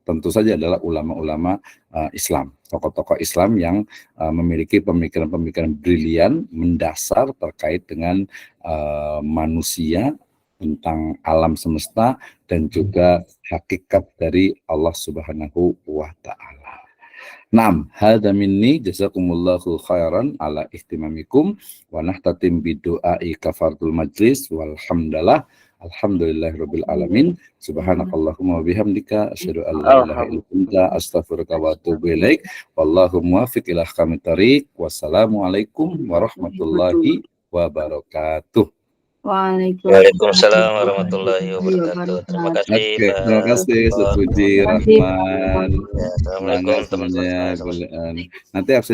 Speaker 1: tentu saja adalah ulama-ulama Islam, tokoh-tokoh Islam yang memiliki pemikiran-pemikiran brilian mendasar terkait dengan manusia, tentang alam semesta dan juga hakikat dari Allah Subhanahu wa taala. Naam, hadza minni, jazakumullahu khairan ala ihtimamikum wa nahtatim bidu'ai kafartul majlis walhamdulillah. Alhamdulillahirabbil alamin. Subhanakallahumma wa bihamdika asyhadu an la ilaha illa anta astaghfiruka wa atubu ilaik. Wallahu muwaffiq ila aqwamit thoriq. Wassalamualaikum warahmatullahi wabarakatuh.
Speaker 3: Waalaikumsalam warahmatullahi wabarakatuh. Terima kasih.
Speaker 1: Oke, terima kasih Ustaz Puji Rahman.
Speaker 3: Assalamualaikum teman-teman.
Speaker 1: Nanti absen